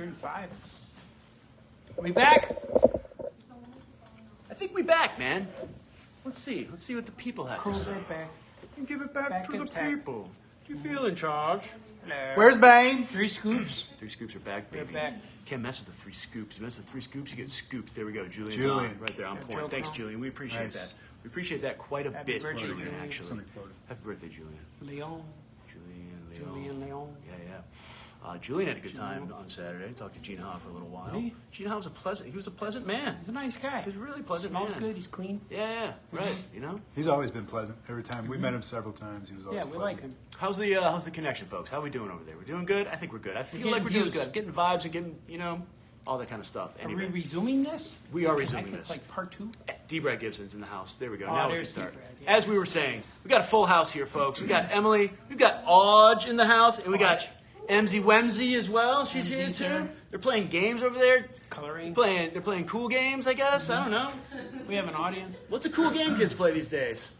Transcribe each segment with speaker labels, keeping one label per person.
Speaker 1: 6:35. Are we back?
Speaker 2: I think we back, man. Let's see. Let's see what the people have to say.
Speaker 1: Back.
Speaker 2: And give it back to the
Speaker 1: attack.
Speaker 2: people. Do you feel in charge?
Speaker 1: Hello.
Speaker 3: Where's Bane?
Speaker 1: 3 scoops.
Speaker 2: 3 scoops are back, baby.
Speaker 1: They're back.
Speaker 2: Can't mess with the 3 scoops. You mess with 3 scoops, you get scooped. There we go. Julian's
Speaker 3: Julian.
Speaker 2: on. Right there on point.
Speaker 1: Joe
Speaker 2: Thanks,
Speaker 1: Cron.
Speaker 2: Julian. We appreciate
Speaker 3: Nice.
Speaker 2: that. We appreciate that quite a
Speaker 1: Happy
Speaker 2: bit,
Speaker 1: birthday,
Speaker 2: Julian,
Speaker 1: Julian.
Speaker 2: actually.
Speaker 3: Something floated.
Speaker 2: Happy birthday, Julian.
Speaker 1: Leon. Julian Leon.
Speaker 2: Yeah, yeah. Julian had a good time on Saturday. Talked to Gene Ha for a little while.
Speaker 1: Did he?
Speaker 2: Gene Ha was a pleasant man.
Speaker 1: He's a nice guy.
Speaker 2: He's a really pleasant
Speaker 1: Smells
Speaker 2: man.
Speaker 1: good. He's clean.
Speaker 2: Yeah, right. You know.
Speaker 3: He's always been pleasant. Every time we met him several times, he was always
Speaker 1: Yeah, we
Speaker 3: pleasant.
Speaker 1: like him.
Speaker 2: How's the connection, folks? How are we doing over there? We're doing good. I think we're good. I feel
Speaker 1: getting
Speaker 2: like we're doing
Speaker 1: views.
Speaker 2: good. Getting vibes and getting all that kind of stuff.
Speaker 1: Are we
Speaker 2: Anyway,
Speaker 1: resuming this?
Speaker 2: we are resuming
Speaker 1: It's
Speaker 2: this.
Speaker 1: like part 2.
Speaker 2: D-Brad Gibson's in the house. There we go.
Speaker 1: Oh,
Speaker 2: Now we can
Speaker 1: there's
Speaker 2: start.
Speaker 1: D-Brad, yeah.
Speaker 2: As we were saying, we got a full house here, folks. We got Emily, we've got Audge in the house, and we got Emzy Wemzy as well. She's here
Speaker 1: Emzy,
Speaker 2: too.
Speaker 1: too.
Speaker 2: They're playing games over there.
Speaker 1: Coloring.
Speaker 2: They're playing cool games, I guess. I don't know.
Speaker 1: We have an audience.
Speaker 2: What's a cool game kids play these days?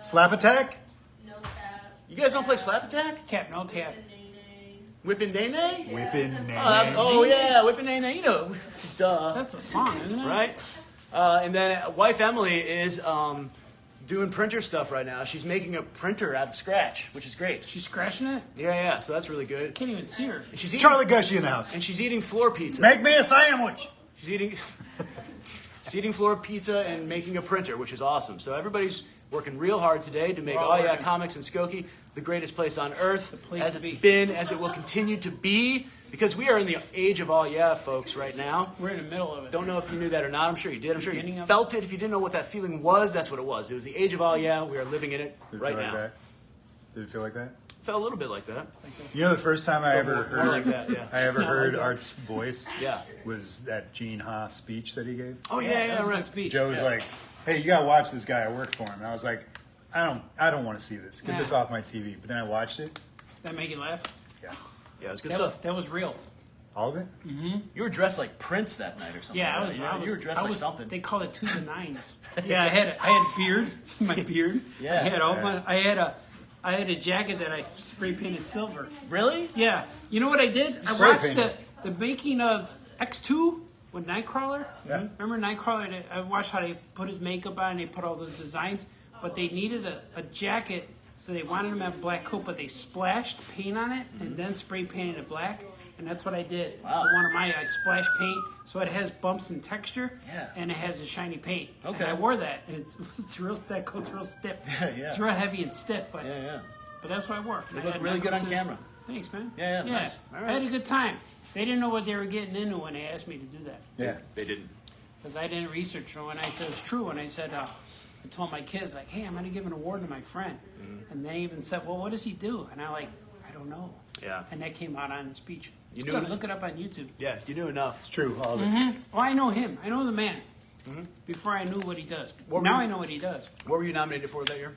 Speaker 3: Slap attack?
Speaker 4: No cap.
Speaker 2: You guys don't play Slap Attack?
Speaker 1: Tap, no tap.
Speaker 2: Whippin' Day Nay?
Speaker 3: Whipping Nene.
Speaker 2: Oh yeah, Whippin' Day Nay. You know, duh.
Speaker 1: That's a song, isn't it?
Speaker 2: Right? And then wife Emily is doing printer stuff right now. She's making a printer out of scratch, which is great.
Speaker 1: She's scratching it?
Speaker 2: Yeah, so that's really good.
Speaker 1: Can't even see her.
Speaker 2: She's eating,
Speaker 3: Charlie Gushy in the house.
Speaker 2: and she's eating floor pizza.
Speaker 3: Make me a sandwich.
Speaker 2: She's eating she's eating floor pizza and making a printer, which is awesome. So everybody's working real hard today to make
Speaker 1: We're all
Speaker 2: All Yeah
Speaker 1: working.
Speaker 2: Comics and Skokie the greatest place on earth,
Speaker 1: place
Speaker 2: as
Speaker 1: to
Speaker 2: it's
Speaker 1: be.
Speaker 2: been, as it will continue to be, because we are in the age of All Yeah, folks, right now.
Speaker 1: We're in the middle of it.
Speaker 2: Don't know if you knew that or not. I'm sure you did. I'm sure
Speaker 1: Beginning
Speaker 2: you
Speaker 1: of
Speaker 2: felt it. If you didn't know what that feeling was, that's what it was. It was the age of All Yeah. We are living in it
Speaker 3: Did it
Speaker 2: right
Speaker 3: feel like
Speaker 2: now.
Speaker 3: that? Did it feel like that?
Speaker 2: Felt a little bit like that.
Speaker 3: You know, the first time I ever
Speaker 2: More
Speaker 3: heard
Speaker 2: like that, yeah.
Speaker 3: I ever heard Art's voice
Speaker 2: Yeah.
Speaker 3: was that Gene Ha speech that he gave.
Speaker 2: Oh
Speaker 1: That
Speaker 2: yeah,
Speaker 1: was a
Speaker 2: right.
Speaker 1: good speech.
Speaker 3: Joe was like, "Hey, you gotta watch this guy. I work for him." And I was like, "I don't want to see this. Get this
Speaker 1: Yeah.
Speaker 3: off my TV." But then I watched it.
Speaker 1: That make you laugh?
Speaker 3: Yeah,
Speaker 2: Yeah, it was good
Speaker 1: That was,
Speaker 2: stuff.
Speaker 1: that was real.
Speaker 3: all of it.
Speaker 2: You were dressed like Prince that night or something.
Speaker 1: Yeah,
Speaker 2: right? You were dressed like something.
Speaker 1: They call it to the nines. Yeah, I had a beard, my beard.
Speaker 2: Yeah.
Speaker 1: I had a jacket that I spray painted silver.
Speaker 2: Really?
Speaker 1: Yeah, you know what I did? I
Speaker 3: Spray
Speaker 1: watched
Speaker 3: painted.
Speaker 1: the making of X2 with Nightcrawler.
Speaker 3: Yeah.
Speaker 1: Remember Nightcrawler? I watched how they put his makeup on. They put all those designs, but they needed a jacket, so they wanted him to have a black coat, but they splashed paint on it and then spray painted it black. And that's what I did.
Speaker 2: Wow.
Speaker 1: For one of mine, I splashed paint, so it has bumps and texture,
Speaker 2: Yeah.
Speaker 1: and it has a shiny paint.
Speaker 2: Okay.
Speaker 1: And I wore that. And it's real. That coat's real stiff.
Speaker 2: Yeah.
Speaker 1: It's real heavy and stiff, but
Speaker 2: Yeah.
Speaker 1: but that's what I wore.
Speaker 2: You
Speaker 1: I
Speaker 2: look
Speaker 1: had
Speaker 2: really good on
Speaker 1: necklaces.
Speaker 2: camera.
Speaker 1: Thanks, man.
Speaker 2: Yeah, nice. All right.
Speaker 1: I had a good time. They didn't know what they were getting into when they asked me to do that.
Speaker 3: Yeah,
Speaker 2: They didn't.
Speaker 1: Because I didn't research it. When I said it was true, and I said, I told my kids, like, hey, I'm going to give an award to my friend.
Speaker 2: Mm-hmm.
Speaker 1: And they even said, well, what does he do? And I'm like, I don't know.
Speaker 2: Yeah.
Speaker 1: And that came out on the speech.
Speaker 2: You
Speaker 1: It's
Speaker 2: knew
Speaker 1: good.
Speaker 2: it?
Speaker 1: Look it up on YouTube.
Speaker 2: Yeah, you knew enough.
Speaker 3: it's true. All of it.
Speaker 1: Oh, I know him. I know the man. Before I knew what he does.
Speaker 2: What were
Speaker 1: Now
Speaker 2: you-
Speaker 1: I know what he does.
Speaker 2: What were you nominated for that year?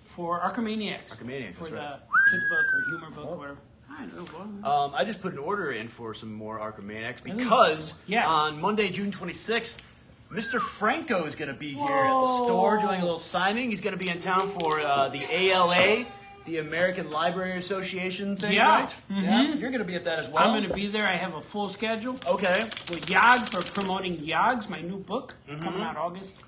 Speaker 1: For Archimaniacs.
Speaker 2: Archimaniacs,
Speaker 1: For
Speaker 2: that's
Speaker 1: the
Speaker 2: right.
Speaker 1: kids book or humor book or whatever. I know. Well,
Speaker 2: I just put an order in for some more Archimaniacs because
Speaker 1: Yes.
Speaker 2: on Monday, June 26th, Mr. Franco is going to be here at the
Speaker 1: Whoa.
Speaker 2: store doing a little signing. He's going to be in town for the ALA, the American Library Association thing,
Speaker 1: Yeah.
Speaker 2: right? Yeah. You're going to be at that as well.
Speaker 1: I'm going to be there. I have a full schedule.
Speaker 2: Okay.
Speaker 1: With Yogs, we're promoting Yogs, my new book, coming out August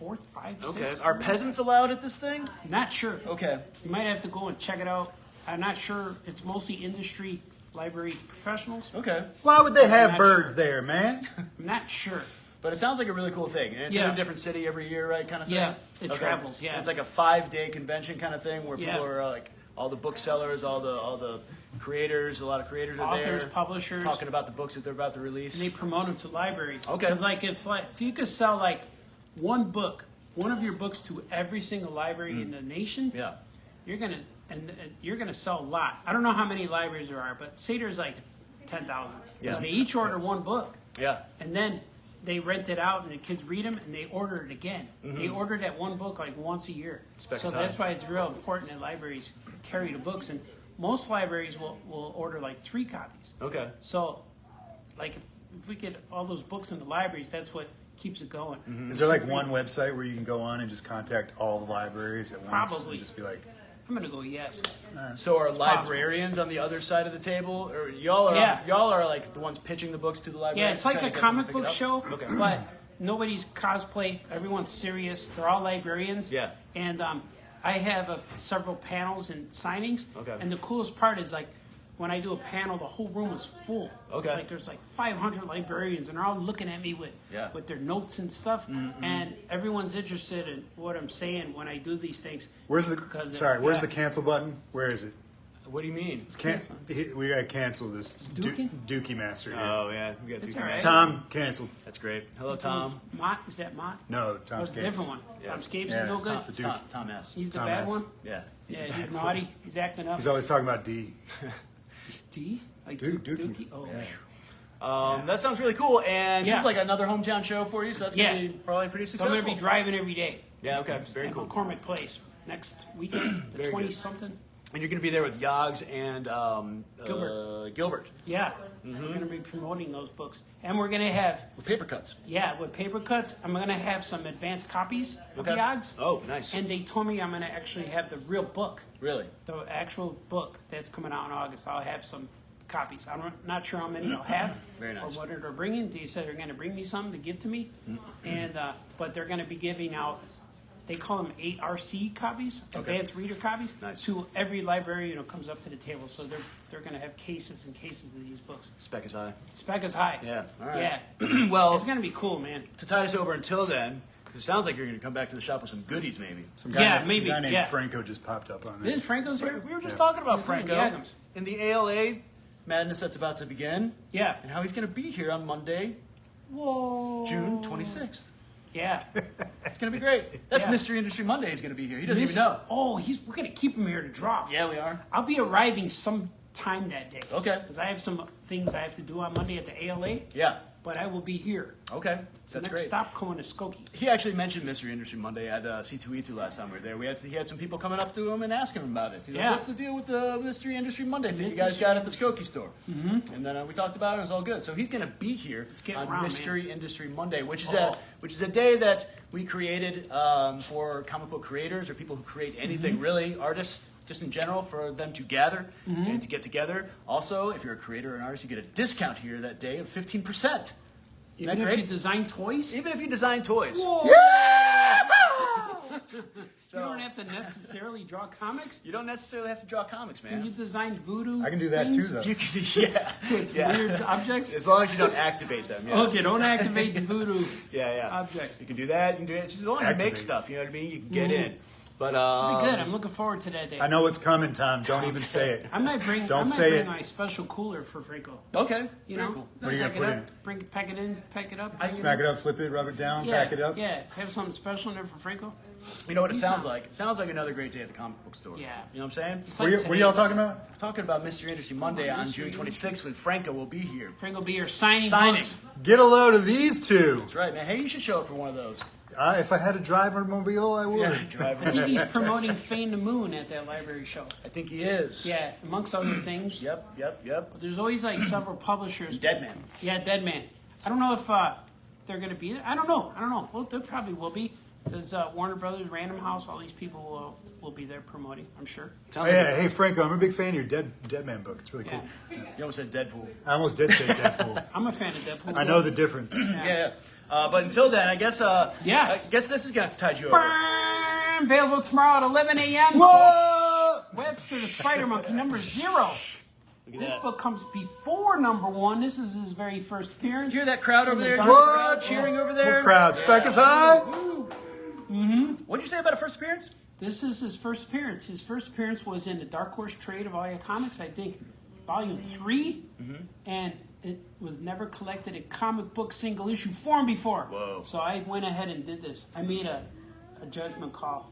Speaker 1: 4th, 5th, 6th.
Speaker 2: Okay. Are peasants allowed at this thing?
Speaker 1: Not sure.
Speaker 2: Okay.
Speaker 1: You might have to go and check it out. I'm not sure. It's mostly industry library professionals.
Speaker 2: Okay.
Speaker 3: Why would they have
Speaker 1: Not
Speaker 3: birds
Speaker 1: sure.
Speaker 3: there, man?
Speaker 1: I'm not sure.
Speaker 2: But it sounds like a really cool thing. And it's in
Speaker 1: Yeah.
Speaker 2: a different city every year, right? Kind of thing?
Speaker 1: Yeah, it travels, yeah.
Speaker 2: It's like a 5-day convention kind of thing where
Speaker 1: Yeah.
Speaker 2: people are like, all the booksellers, all the creators, a lot of creators are there.
Speaker 1: Authors, publishers.
Speaker 2: Talking about the books that they're about to release.
Speaker 1: And they promote them to libraries.
Speaker 2: Okay.
Speaker 1: Because like if you could sell like one book, one of your books to every single library in the nation,
Speaker 2: Yeah.
Speaker 1: you're gonna sell a lot. I don't know how many libraries there are, but say there's like 10,000.
Speaker 2: Yeah.
Speaker 1: So they each order one book,
Speaker 2: Yeah.
Speaker 1: and then they rent it out, and the kids read them, and they order it again. They order that one book like once a year.
Speaker 2: Specs
Speaker 1: So
Speaker 2: high.
Speaker 1: that's why it's real important that libraries carry the books, and most libraries will order like 3 copies.
Speaker 2: Okay.
Speaker 1: So, like if we get all those books in the libraries, that's what keeps it going.
Speaker 3: Is there like one website where you can go on and just contact all the libraries at once?
Speaker 1: Probably.
Speaker 3: And just be like,
Speaker 1: I'm gonna go yes.
Speaker 2: So are
Speaker 1: possible.
Speaker 2: librarians on the other side of the table, or y'all are
Speaker 1: Yeah.
Speaker 2: y'all are like the ones pitching the books to the librarians?
Speaker 1: Yeah, it's like
Speaker 2: to
Speaker 1: a
Speaker 2: kinda get them to
Speaker 1: comic
Speaker 2: pick it
Speaker 1: book
Speaker 2: up?
Speaker 1: show,
Speaker 2: Okay.
Speaker 1: but nobody's cosplay. Everyone's serious. They're all librarians.
Speaker 2: Yeah.
Speaker 1: And I have several panels and signings.
Speaker 2: Okay.
Speaker 1: And the coolest part is like when I do a panel, the whole room is full.
Speaker 2: Okay.
Speaker 1: Like there's like 500 librarians, and they're all looking at me with their notes and stuff.
Speaker 2: Mm-hmm.
Speaker 1: And everyone's interested in what I'm saying when I do these things.
Speaker 3: Where's the
Speaker 1: Because,
Speaker 3: the cancel button? Where is it?
Speaker 2: What do you mean?
Speaker 3: We gotta cancel this
Speaker 1: Dookie?
Speaker 3: Dookie Master here.
Speaker 2: Oh yeah, we got
Speaker 1: It's
Speaker 2: to
Speaker 1: all right.
Speaker 3: Tom canceled.
Speaker 2: That's great. Hello, Tom.
Speaker 1: Mott? Is that Mott?
Speaker 3: No,
Speaker 1: Oh,
Speaker 3: Tom
Speaker 1: it's a different one.
Speaker 2: Yeah.
Speaker 1: Tom Scapes
Speaker 3: Yeah,
Speaker 1: is no
Speaker 3: it's
Speaker 1: good.
Speaker 3: Tom.
Speaker 2: It's Tom S.
Speaker 1: He's the
Speaker 3: Tom
Speaker 1: bad
Speaker 3: S.
Speaker 1: one.
Speaker 2: Yeah.
Speaker 1: Yeah, he's naughty. He's acting up.
Speaker 3: He's always talking about D.
Speaker 1: D? Like
Speaker 3: Dookies.
Speaker 1: Dookie? Oh,
Speaker 3: Yeah.
Speaker 2: That sounds really cool, and
Speaker 1: Yeah.
Speaker 2: this is like another hometown show for you, so that's gonna
Speaker 1: Yeah.
Speaker 2: be probably pretty
Speaker 1: So I'm
Speaker 2: successful.
Speaker 1: going to be driving every day.
Speaker 2: Yeah, okay, very
Speaker 1: at
Speaker 2: cool.
Speaker 1: McCormick Place next weekend, the
Speaker 2: Very good.
Speaker 1: 20-something.
Speaker 2: And you're gonna be there with Yogs and Gilbert
Speaker 1: Yeah, we're going to be promoting those books. And we're going to have,
Speaker 2: with paper cuts.
Speaker 1: with paper cuts, I'm going to have some advanced copies of
Speaker 2: Okay.
Speaker 1: Yogs.
Speaker 2: Oh, nice.
Speaker 1: And they told me I'm going to actually have the real book,
Speaker 2: Really?
Speaker 1: the actual book that's coming out in August. I'll have some copies. I'm not sure how many I'll have
Speaker 2: Very nice.
Speaker 1: or what they're bringing. They said they're going to bring me some to give to me, and but they're going to be giving out. They call them ARC copies, advanced reader copies,
Speaker 2: Nice.
Speaker 1: to every librarian who comes up to the table. So they're going to have cases and cases of these books.
Speaker 2: Spec is high.
Speaker 1: Spec is high.
Speaker 2: Yeah, all right.
Speaker 1: Yeah.
Speaker 2: Well,
Speaker 1: It's going to be cool, man.
Speaker 2: to tide us over until then, because it sounds like you're gonna come back to the shop with some goodies, maybe.
Speaker 3: Some guy,
Speaker 1: Yeah,
Speaker 3: some
Speaker 1: maybe,
Speaker 3: guy named
Speaker 1: yeah.
Speaker 3: Franco just popped up on
Speaker 1: This
Speaker 3: it.
Speaker 1: is Franco's here.
Speaker 2: We were just
Speaker 3: Yeah.
Speaker 2: talking about
Speaker 1: He's doing
Speaker 2: Franco
Speaker 1: the Adams.
Speaker 2: in the ALA madness that's about to begin,
Speaker 1: Yeah.
Speaker 2: and how he's gonna be here on Monday,
Speaker 1: Whoa.
Speaker 2: June 26th.
Speaker 1: Yeah.
Speaker 2: It's gonna be great. That's
Speaker 1: Yeah.
Speaker 2: Mystery Industry Monday. He's gonna be here. He doesn't even know.
Speaker 1: Oh, we're going to keep him here to drop.
Speaker 2: Yeah, we are.
Speaker 1: I'll be arriving sometime that day.
Speaker 2: Okay.
Speaker 1: Because I have some things I have to do on Monday at the ALA,
Speaker 2: Yeah.
Speaker 1: but I will be here.
Speaker 2: Okay.
Speaker 1: So
Speaker 2: That's
Speaker 1: next
Speaker 2: great.
Speaker 1: stop going to Skokie.
Speaker 2: He actually mentioned Mystery Industry Monday at C2E2 last time we were there. He had some people coming up to him and asking him about it. You know,
Speaker 1: Yeah.
Speaker 2: what's the deal with the Mystery Industry Monday thing you
Speaker 1: Mystery
Speaker 2: guys got at the Skokie store? Mm-hmm. And then we talked about it. It was all good. So he's going to be here
Speaker 1: get
Speaker 2: on
Speaker 1: around,
Speaker 2: Mystery Industry Monday, which is
Speaker 1: Oh.
Speaker 2: a day that we created for comic book creators or people who create anything really, artists. Just in general, for them to gather and to get together. Also, if you're a creator or an artist, you get a discount here that day of 15%.
Speaker 1: Even
Speaker 2: that
Speaker 1: if you
Speaker 2: great?
Speaker 1: design toys,
Speaker 2: Even if you design toys. So,
Speaker 1: you don't have to necessarily draw comics.
Speaker 2: you don't necessarily have to draw comics,
Speaker 1: Can you
Speaker 2: man.
Speaker 1: design voodoo?
Speaker 3: I can do that too,
Speaker 1: things
Speaker 3: though.
Speaker 2: You can,
Speaker 1: With
Speaker 2: yeah.
Speaker 1: weird objects.
Speaker 2: As long as you don't activate them. Yes.
Speaker 1: Okay, don't activate the voodoo
Speaker 2: Yeah.
Speaker 1: object.
Speaker 2: You can do that. You can do it. Just as long as you make
Speaker 3: Activate.
Speaker 2: stuff, you know what I mean. You can get
Speaker 1: Mhm.
Speaker 2: in. But
Speaker 1: Be good. I'm looking forward to that day.
Speaker 3: I know what's coming, Tom. Don't even say it.
Speaker 1: I might bring.
Speaker 3: Don't
Speaker 1: I might
Speaker 3: say
Speaker 1: bring
Speaker 3: it.
Speaker 1: my special cooler for Franco.
Speaker 2: Okay.
Speaker 1: You
Speaker 2: Very
Speaker 1: know,
Speaker 2: cool.
Speaker 3: What are you gonna
Speaker 1: pack
Speaker 3: put
Speaker 1: it
Speaker 3: in
Speaker 1: up, pack it in, pack it up.
Speaker 3: Smack it up, flip it, rub it down,
Speaker 1: Yeah,
Speaker 3: pack it up.
Speaker 1: Yeah, have something special in there for Franco.
Speaker 2: You know what it
Speaker 1: He's
Speaker 2: sounds
Speaker 1: not-
Speaker 2: like? It sounds like another great day at the comic book store.
Speaker 1: Yeah.
Speaker 2: You know what I'm saying?
Speaker 1: It's
Speaker 3: What
Speaker 1: like
Speaker 3: are, what are
Speaker 1: today.
Speaker 3: y'all talking about?
Speaker 2: We're talking about Mystery Industry Monday on
Speaker 1: Mystery
Speaker 2: June 26th when Franco will be here.
Speaker 1: Franco will be here signing.
Speaker 2: Signing.
Speaker 1: books.
Speaker 3: Get a load of these two.
Speaker 2: That's right, man. Hey, you should show up for one of those.
Speaker 3: If I had a driver mobile, I would.
Speaker 1: I think he's promoting Fane the Moon at that library show.
Speaker 2: I think he is.
Speaker 1: Yeah, amongst other things.
Speaker 2: Yep.
Speaker 1: But there's always like several publishers.
Speaker 2: Dead Man.
Speaker 1: Yeah, Dead Man. I don't know if they're going to be there. I don't know. Well, there probably will be. There's Warner Brothers, Random House. All these people will be there promoting, I'm sure.
Speaker 3: Oh,
Speaker 2: Sounds like
Speaker 3: yeah, hey Franco, I'm a big fan of your Dead Man book. It's really cool.
Speaker 1: Yeah.
Speaker 2: you almost said Deadpool.
Speaker 3: I almost did say Deadpool.
Speaker 1: I'm a fan of Deadpool.
Speaker 3: I know the difference.
Speaker 2: Yeah. But until then, I guess.
Speaker 1: Yes.
Speaker 2: I guess this is going to tide you over.
Speaker 1: Burn! Available tomorrow at 11 a.m.
Speaker 3: Whoa!
Speaker 1: Webster the Spider Monkey, number 0.
Speaker 2: Look at
Speaker 1: This
Speaker 2: that.
Speaker 1: book comes before number 1. This is his very first appearance.
Speaker 2: You hear that crowd over there?
Speaker 1: What?
Speaker 2: Crowd cheering over there.
Speaker 3: What crowd? Spec is high?
Speaker 2: What'd you say about a first appearance?
Speaker 1: This is his first appearance. His first appearance was in the Dark Horse trade of all your comics, I think, volume 3, and it was never collected in comic book single issue form before.
Speaker 2: Whoa.
Speaker 1: So I went ahead and did this. I made a judgment call.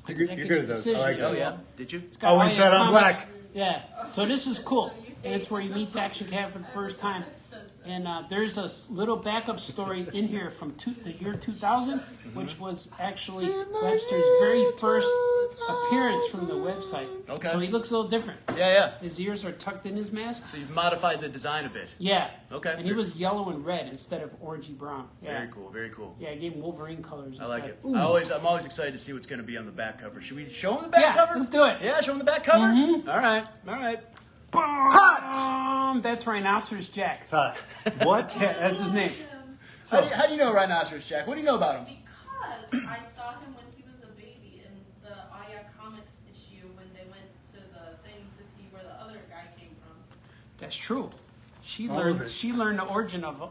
Speaker 3: You're good at those. I like
Speaker 1: Executive
Speaker 3: that.
Speaker 2: Oh, yeah.
Speaker 1: decision.
Speaker 2: Did you?
Speaker 1: It's got
Speaker 3: Always
Speaker 1: all your
Speaker 3: bet on
Speaker 1: comics.
Speaker 3: black.
Speaker 1: Yeah. So this is cool. and it's where he meets Action Cat for the first time. And there's a little backup story in here from the year 2000, which was actually Webster's very first appearance from the website.
Speaker 2: Okay.
Speaker 1: So he looks a little different.
Speaker 2: Yeah.
Speaker 1: His ears are tucked in his mask.
Speaker 2: So you've modified the design a bit.
Speaker 1: Yeah.
Speaker 2: Okay.
Speaker 1: And he was yellow and red instead of orangey brown. Yeah.
Speaker 2: Very cool. Very cool.
Speaker 1: Yeah, I gave him Wolverine colors
Speaker 2: I
Speaker 1: instead.
Speaker 2: like it.
Speaker 1: Ooh.
Speaker 2: I'm always excited to see what's going to be on the back cover. Should we show him the back cover?
Speaker 1: Let's do it.
Speaker 2: Yeah, show him the back cover.
Speaker 1: Mm-hmm.
Speaker 2: All right.
Speaker 3: Hot!
Speaker 1: That's Rhinoceros Jack.
Speaker 3: It's hot. What?
Speaker 1: Yeah, that's his name.
Speaker 2: How do you know Rhinoceros Jack? What do you know about him?
Speaker 4: Because I saw him when he was a baby in the Aya Comics issue when they went to the thing to see where the other guy came from.
Speaker 1: That's true. She
Speaker 3: All of
Speaker 1: learned.
Speaker 3: it.
Speaker 1: She learned the origin of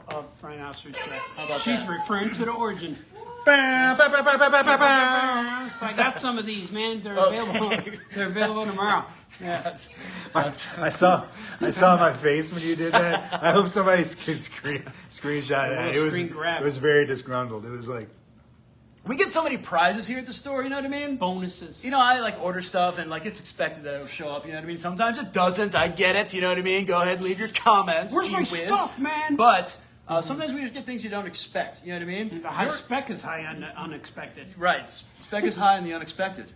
Speaker 1: Rhinoceros Jack.
Speaker 2: How about
Speaker 1: She's
Speaker 2: that?
Speaker 1: referring to the origin. So I got some of these, man. They're available. They're available tomorrow. Yeah.
Speaker 3: I saw my face when you did that. I hope somebody can screenshot that.
Speaker 1: Screen grab.
Speaker 3: It was very disgruntled. It was like,
Speaker 2: We get so many prizes here at the store, you know what I mean?
Speaker 1: Bonuses.
Speaker 2: You know, I like order stuff and like it's expected that it'll show up, you know what I mean? Sometimes it doesn't, I get it, you know what I mean? Go ahead and leave your comments.
Speaker 1: Where's my
Speaker 2: gee whiz.
Speaker 1: stuff, man?
Speaker 2: But sometimes we just get things you don't expect, you know what I mean?
Speaker 1: The high spec is high on the unexpected.
Speaker 2: Right, spec is high in the unexpected.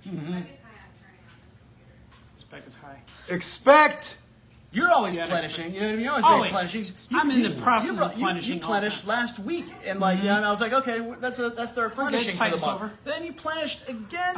Speaker 1: Spec is high.
Speaker 3: expect.
Speaker 2: You're always
Speaker 1: Yeah,
Speaker 2: replenishing, you know what I mean? You're always
Speaker 1: Always.
Speaker 2: replenishing.
Speaker 1: I'm in the process of
Speaker 2: You
Speaker 1: replenishing all the
Speaker 2: replenished
Speaker 1: time.
Speaker 2: last week, and like, yeah, and I was like, okay, that's the replenishing for
Speaker 1: tide
Speaker 2: the
Speaker 1: us
Speaker 2: month.
Speaker 1: over.
Speaker 2: Then you replenished again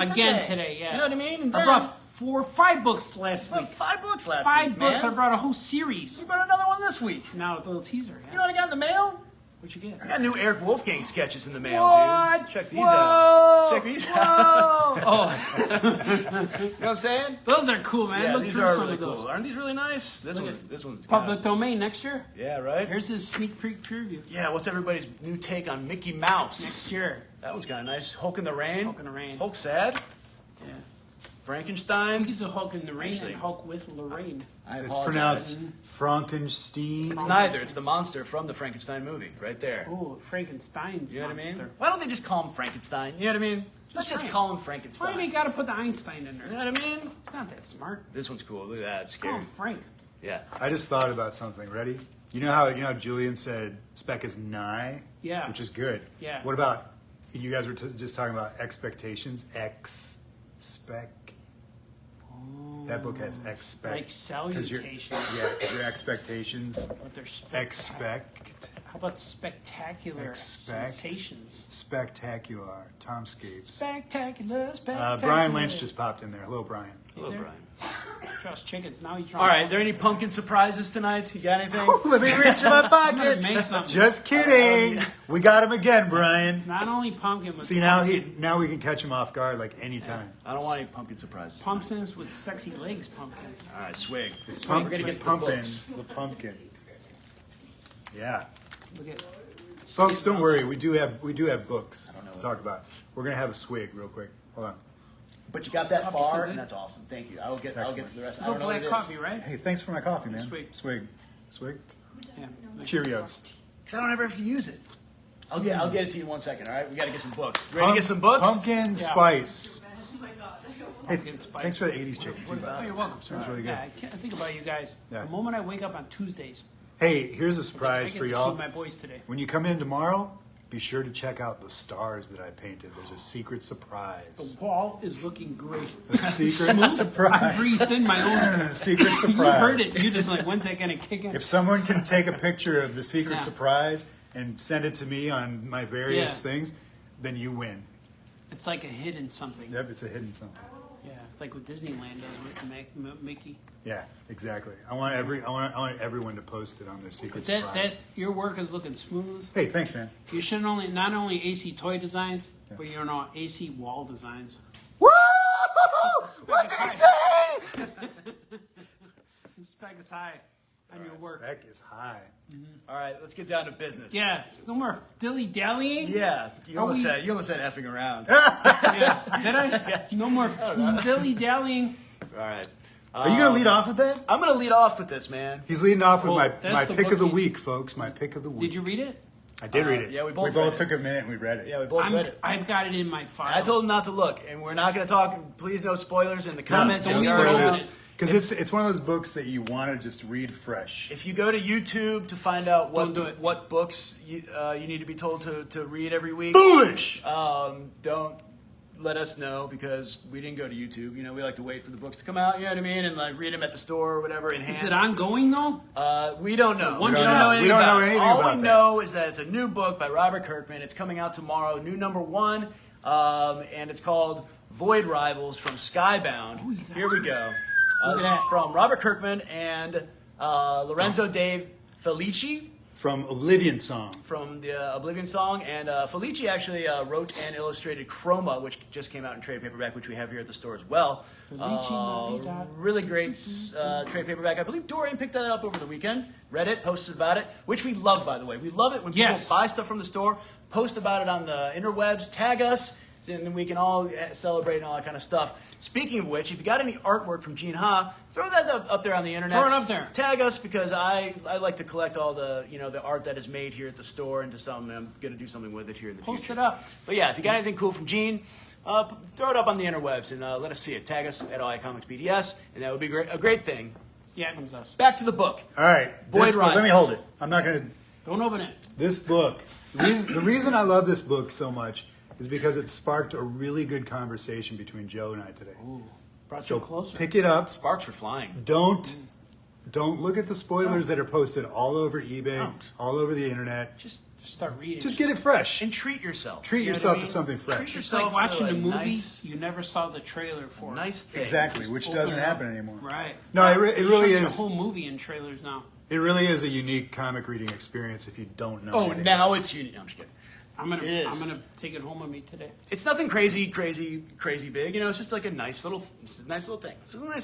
Speaker 1: Today, yeah.
Speaker 2: You know what I mean? And
Speaker 1: I
Speaker 2: then,
Speaker 1: brought 4 or 5 books last
Speaker 2: well,
Speaker 1: week.
Speaker 2: 5 books last
Speaker 1: 5
Speaker 2: week,
Speaker 1: books.
Speaker 2: man.
Speaker 1: I brought a whole series.
Speaker 2: You brought another one this week.
Speaker 1: Now with a little teaser.
Speaker 2: You
Speaker 1: Yeah.
Speaker 2: know what I got in the mail?
Speaker 1: What'd you get?
Speaker 2: I got new Eric Wolfgang sketches in the mail,
Speaker 1: What?
Speaker 2: dude. Check these
Speaker 1: Whoa.
Speaker 2: out. Check these out.
Speaker 1: Oh,
Speaker 2: You know what I'm saying?
Speaker 1: those are cool, man.
Speaker 2: Yeah,
Speaker 1: Look
Speaker 2: these
Speaker 1: through
Speaker 2: are
Speaker 1: some
Speaker 2: really
Speaker 1: of those.
Speaker 2: cool. Aren't these really nice? This
Speaker 1: Look
Speaker 2: one's
Speaker 1: Public domain next year.
Speaker 2: Yeah, right?
Speaker 1: Here's his sneak preview.
Speaker 2: Yeah, what's everybody's new take on Mickey Mouse?
Speaker 1: Next year.
Speaker 2: That one's kind of nice. Hulk in the Rain.
Speaker 1: Hulk in the Rain.
Speaker 2: Hulk sad.
Speaker 1: Yeah.
Speaker 2: Frankenstein's.
Speaker 1: He's a Hulk in the Rain
Speaker 2: Actually-
Speaker 1: and Hulk with Lorraine.
Speaker 2: I
Speaker 3: It's
Speaker 2: apologize.
Speaker 3: pronounced Frankenstein.
Speaker 2: It's neither. It's the monster from the Frankenstein movie, right there.
Speaker 1: Oh, Frankenstein's
Speaker 2: You know what I
Speaker 1: monster.
Speaker 2: mean? Why don't they just call him Frankenstein? You know what I mean? Let's just
Speaker 1: Frank.
Speaker 2: call him
Speaker 1: Why
Speaker 2: Frankenstein.
Speaker 1: they gotta put the Einstein in
Speaker 2: You
Speaker 1: there?
Speaker 2: know what I mean?
Speaker 1: It's not that smart.
Speaker 2: This one's cool. Look at that. It's
Speaker 1: Call
Speaker 2: scary.
Speaker 1: him Frank.
Speaker 2: Yeah.
Speaker 3: I just thought about something. Ready? You know how Julian said spec is nigh?
Speaker 1: Yeah.
Speaker 3: Which is good.
Speaker 1: Yeah.
Speaker 3: What about, you guys were just talking about expectations. Expect. That book has expect.
Speaker 1: Like
Speaker 3: 'cause your-
Speaker 1: salutations.
Speaker 3: Yeah, your expectations.
Speaker 1: But they're
Speaker 3: Expect.
Speaker 1: How about spectacular
Speaker 3: Expect.
Speaker 1: sensations?
Speaker 3: Spectacular. Tomscapes.
Speaker 1: Spectacular, spectacular.
Speaker 3: Brian Lynch just popped in there. Hello, Brian.
Speaker 2: Hello,
Speaker 1: there?
Speaker 2: Brian.
Speaker 1: Trust chickens. Now he's
Speaker 2: All right. Are there any pumpkin surprises tonight? You got anything?
Speaker 3: Let me reach in my
Speaker 1: I'm gonna
Speaker 3: pocket.
Speaker 1: make something.
Speaker 3: Just kidding. We got him again, Brian.
Speaker 1: Not only pumpkin, but
Speaker 3: See, now we can catch him off guard like anytime.
Speaker 2: I don't want any pumpkin surprises.
Speaker 1: pumpkins with sexy legs. Pumpkins.
Speaker 2: All right, swig.
Speaker 3: It's
Speaker 2: We're gonna get to the
Speaker 3: pumpkin.
Speaker 2: books.
Speaker 3: The pumpkin. Yeah,
Speaker 1: Look at.
Speaker 3: folks, don't worry. We do have books to talk about. We're gonna have a swig real quick. Hold on.
Speaker 2: But you got that
Speaker 1: Coffee's still
Speaker 2: far,
Speaker 1: good?
Speaker 2: and that's awesome. Thank you. I'll get
Speaker 3: excellent.
Speaker 2: to the rest. I
Speaker 1: Little
Speaker 2: don't know what
Speaker 1: black
Speaker 2: it is.
Speaker 1: coffee, right?
Speaker 3: Hey, thanks for my coffee, man.
Speaker 1: Swig.
Speaker 3: Swig.
Speaker 1: Yeah.
Speaker 3: Cheerios.
Speaker 2: Because I don't ever have to use it. I'll get it to you in 1 second. All right, we got to get some books. Ready to get some books?
Speaker 3: Pumpkin spice.
Speaker 4: Oh my god.
Speaker 3: Hey,
Speaker 1: Pumpkin spice.
Speaker 3: thanks for the '80s chicken too.
Speaker 1: Oh, you're welcome, sir.
Speaker 3: That's really good.
Speaker 1: Yeah, I think about you guys.
Speaker 3: Yeah.
Speaker 1: The moment I wake up on Tuesdays,
Speaker 3: Hey, here's a
Speaker 1: I
Speaker 3: surprise
Speaker 1: get
Speaker 3: for
Speaker 1: to
Speaker 3: y'all.
Speaker 1: see my boys today.
Speaker 3: When you come in tomorrow, be sure to check out the stars that I painted. There's a secret surprise.
Speaker 1: The wall is looking great.
Speaker 3: A secret
Speaker 1: Smooth. I
Speaker 3: surprise.
Speaker 1: breathed in my own.
Speaker 3: Secret surprise.
Speaker 1: You heard it. You just like, when's that gonna kick in?
Speaker 3: If someone can take a picture of the secret
Speaker 1: Yeah.
Speaker 3: surprise and send it to me on my various
Speaker 1: Yeah.
Speaker 3: things, then you win.
Speaker 1: It's like a hidden something.
Speaker 3: Yep, it's a hidden something.
Speaker 1: Yeah, it's like what Disneyland does with Mickey.
Speaker 3: Yeah, exactly. I want everyone to post it on their secret
Speaker 1: But that
Speaker 3: surprise.
Speaker 1: your work is looking smooth.
Speaker 3: Hey, thanks, man.
Speaker 1: You should not only AC toy designs, but you're not AC wall designs.
Speaker 3: Woo! What did he say?
Speaker 1: The spec is high on your work.
Speaker 3: Spec is high.
Speaker 2: All right, let's get down to business.
Speaker 1: Yeah, no more dilly dallying.
Speaker 2: Yeah. You
Speaker 1: Are
Speaker 2: almost
Speaker 1: we-
Speaker 2: said effing around.
Speaker 1: Yeah. Did I? No more dilly dallying.
Speaker 2: All right.
Speaker 3: Are you going to lead off with that?
Speaker 2: I'm going to lead off with this, man.
Speaker 3: He's leading off with
Speaker 1: Oh,
Speaker 3: my
Speaker 1: that's the
Speaker 3: pick
Speaker 1: book
Speaker 3: of the
Speaker 1: he-
Speaker 3: week, folks. My pick of the week.
Speaker 1: Did you read it?
Speaker 3: I did read it.
Speaker 2: yeah, we both read it.
Speaker 3: took a minute and we read it.
Speaker 2: Yeah, we both read it.
Speaker 1: I've got it in my file.
Speaker 2: I told him not to look, and we're not going to talk. Please, no spoilers in the comments.
Speaker 1: don't
Speaker 2: and we
Speaker 1: spoil
Speaker 2: already-
Speaker 1: it.
Speaker 3: Because it's one of those books that you want to just read fresh.
Speaker 2: If you go to YouTube to find out
Speaker 1: Don't do it.
Speaker 2: what books you need to be told to read every week,
Speaker 3: Foolish!
Speaker 2: don't let us know because we didn't go to YouTube. You know, we like to wait for the books to come out. You know what I mean, and like read them at the store or whatever in hand.
Speaker 1: Is it ongoing though?
Speaker 2: We don't know.
Speaker 1: One
Speaker 2: we
Speaker 1: shot.
Speaker 2: don't
Speaker 3: We don't know
Speaker 2: about it.
Speaker 3: anything
Speaker 2: All
Speaker 3: about
Speaker 2: we
Speaker 3: that.
Speaker 2: know is that it's a new book by Robert Kirkman. It's coming out tomorrow. New number 1, and it's called Void Rivals from Skybound. Here we go.
Speaker 1: Look at
Speaker 2: This is
Speaker 1: that.
Speaker 2: from Robert Kirkman and Lorenzo Dave Felici
Speaker 3: From Oblivion Song.
Speaker 2: from the Oblivion Song. And Felici actually wrote and illustrated Chroma, which just came out in trade paperback, which we have here at the store as well.
Speaker 1: Felici, Marita.
Speaker 2: Really great trade paperback. I believe Dorian picked that up over the weekend, read it, posted about it, which we love, by the way. We love it when people
Speaker 1: Yes.
Speaker 2: buy stuff from the store, post about it on the interwebs, tag us, and then we can all celebrate and all that kind of stuff. Speaking of which, if you got any artwork from Gene Ha, throw that up there on the internet.
Speaker 1: Throw it up there.
Speaker 2: Tag us because I like to collect all the the art that is made here at the store into something. I'm going to do something with it here in the
Speaker 1: Post
Speaker 2: future.
Speaker 1: it up.
Speaker 2: But yeah, if you got anything cool from Gene, throw it up on the interwebs and let us see it. Tag us at Comics BDS, and that would be a great thing.
Speaker 1: Yeah, it comes us.
Speaker 2: Back to the book.
Speaker 3: All right.
Speaker 2: Void
Speaker 3: This book, let me
Speaker 2: Rivals.
Speaker 3: hold it. I'm not going to...
Speaker 1: Don't open it.
Speaker 3: This book, the reason I love this book so much is because it sparked a really good conversation between Joe and I today.
Speaker 1: Ooh, brought
Speaker 3: So
Speaker 1: you closer.
Speaker 3: pick it up.
Speaker 2: Sparks are flying.
Speaker 3: Don't look at the spoilers that are posted all over eBay,
Speaker 2: Don't.
Speaker 3: all over the internet.
Speaker 1: Just start reading.
Speaker 3: Just get it fresh.
Speaker 2: And treat yourself.
Speaker 3: Treat
Speaker 2: You know
Speaker 3: yourself
Speaker 2: what I
Speaker 3: to
Speaker 2: mean?
Speaker 3: something fresh.
Speaker 2: Treat
Speaker 1: It's
Speaker 2: yourself
Speaker 1: like watching
Speaker 2: to
Speaker 1: a movie
Speaker 2: nice,
Speaker 1: you never saw the trailer for.
Speaker 2: nice thing.
Speaker 3: Exactly,
Speaker 1: Just
Speaker 3: which
Speaker 1: open
Speaker 3: doesn't
Speaker 1: it up.
Speaker 3: happen anymore.
Speaker 1: Right.
Speaker 3: No, it
Speaker 1: They
Speaker 3: really
Speaker 1: show you
Speaker 3: is.
Speaker 1: the whole movie in trailers now.
Speaker 3: It really is a unique comic reading experience if you don't know.
Speaker 2: Oh,
Speaker 3: anything.
Speaker 2: now it's unique. No, I'm just kidding.
Speaker 1: I'm
Speaker 2: It is.
Speaker 1: gonna take it home with me today.
Speaker 2: It's nothing crazy big. You know, it's just like a nice little thing. It's just a nice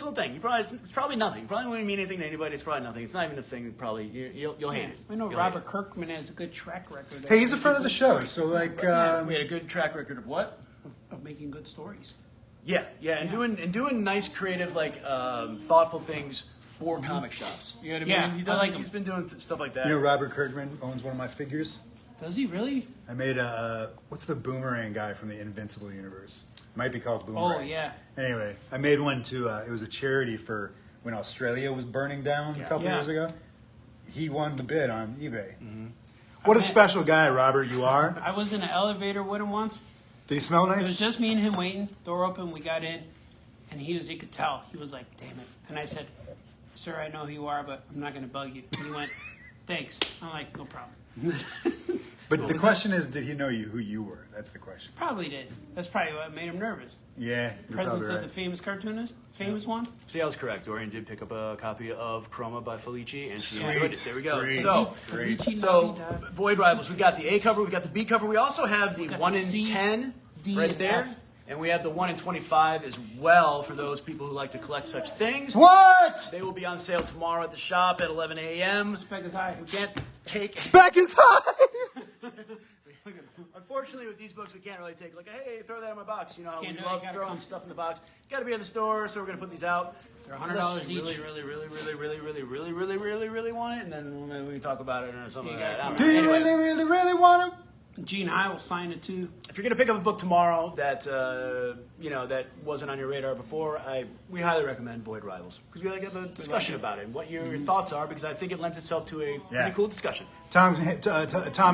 Speaker 2: little thing. It's probably nothing. You probably wouldn't mean anything to anybody. It's probably nothing. It's not even a thing. Probably you'll hate it.
Speaker 1: I know
Speaker 2: You'll
Speaker 1: Robert
Speaker 2: hate
Speaker 1: Kirkman has a good track record.
Speaker 3: Hey, he's a friend of the show, so like,
Speaker 2: it. Yeah, we had a good track record of what?
Speaker 1: of making good stories.
Speaker 2: Yeah, and doing nice, creative, like thoughtful things for comic shops. You know what I mean?
Speaker 1: Yeah, I like him.
Speaker 2: He's been doing stuff like that.
Speaker 3: you know, Robert Kirkman owns one of my figures.
Speaker 1: Does he really?
Speaker 3: I made what's the Boomerang guy from the Invincible universe? Might be called Boomerang.
Speaker 1: Oh yeah.
Speaker 3: Anyway, I made one to, it was a charity for when Australia was burning down a couple
Speaker 1: Yeah.
Speaker 3: years ago. He won the bid on eBay. What a special guy, Robert, you are.
Speaker 1: I was in an elevator with him once.
Speaker 3: Did he smell
Speaker 1: It was
Speaker 3: nice?
Speaker 1: just me and him waiting. Door open, we got in, and you could tell. He was like, "Damn it!" And I said, "Sir, I know who you are, but I'm not going to bug you." And he went, "Thanks." I'm like, "No problem."
Speaker 3: But the question is, did he know who you were? That's the question.
Speaker 1: Probably did. That's probably what made him nervous.
Speaker 3: Yeah, you're
Speaker 1: Presence
Speaker 3: probably
Speaker 1: of
Speaker 3: right.
Speaker 1: the famous cartoonist, famous one.
Speaker 2: See, I was correct. Dorian did pick up a copy of Chroma by Felici, and she
Speaker 3: Sweet.
Speaker 2: enjoyed it. There we go.
Speaker 3: Great.
Speaker 2: So,
Speaker 3: Great.
Speaker 1: Felici
Speaker 2: so
Speaker 1: Navidad.
Speaker 2: Void Rivals. We got the A cover. We got the B cover. We also have the
Speaker 1: got
Speaker 2: 1
Speaker 1: the
Speaker 2: in
Speaker 1: C,
Speaker 2: 10
Speaker 1: D,
Speaker 2: right
Speaker 1: and
Speaker 2: there.
Speaker 1: F.
Speaker 2: And we have the 1 in 25 as well for those people who like to collect such things.
Speaker 3: What?
Speaker 2: They will be on sale tomorrow at the shop at 11 a.m.
Speaker 1: Spec is high.
Speaker 2: We can't take.
Speaker 3: Spec is high!
Speaker 2: Unfortunately, with these books, we can't really take like, hey, throw that in my box. You know,
Speaker 1: Can't
Speaker 2: we
Speaker 1: do it,
Speaker 2: love
Speaker 1: gotta
Speaker 2: throwing
Speaker 1: come.
Speaker 2: stuff in the box. Got to be at the store, so we're gonna put these out.
Speaker 1: They're $100
Speaker 2: Unless you
Speaker 1: each.
Speaker 2: really want it, and then we can talk about it or something
Speaker 1: You
Speaker 2: like that.
Speaker 1: gotta
Speaker 2: I don't
Speaker 3: Do
Speaker 2: know.
Speaker 3: you
Speaker 2: Anyway,
Speaker 3: really want him?
Speaker 1: Gene I will sign it too.
Speaker 2: if you're gonna pick up a book tomorrow that that wasn't on your radar before, we highly recommend Void Rivals because we like to have a discussion about it and what your thoughts are because I think it lends itself to a
Speaker 3: Yeah.
Speaker 2: pretty cool discussion.
Speaker 3: Tom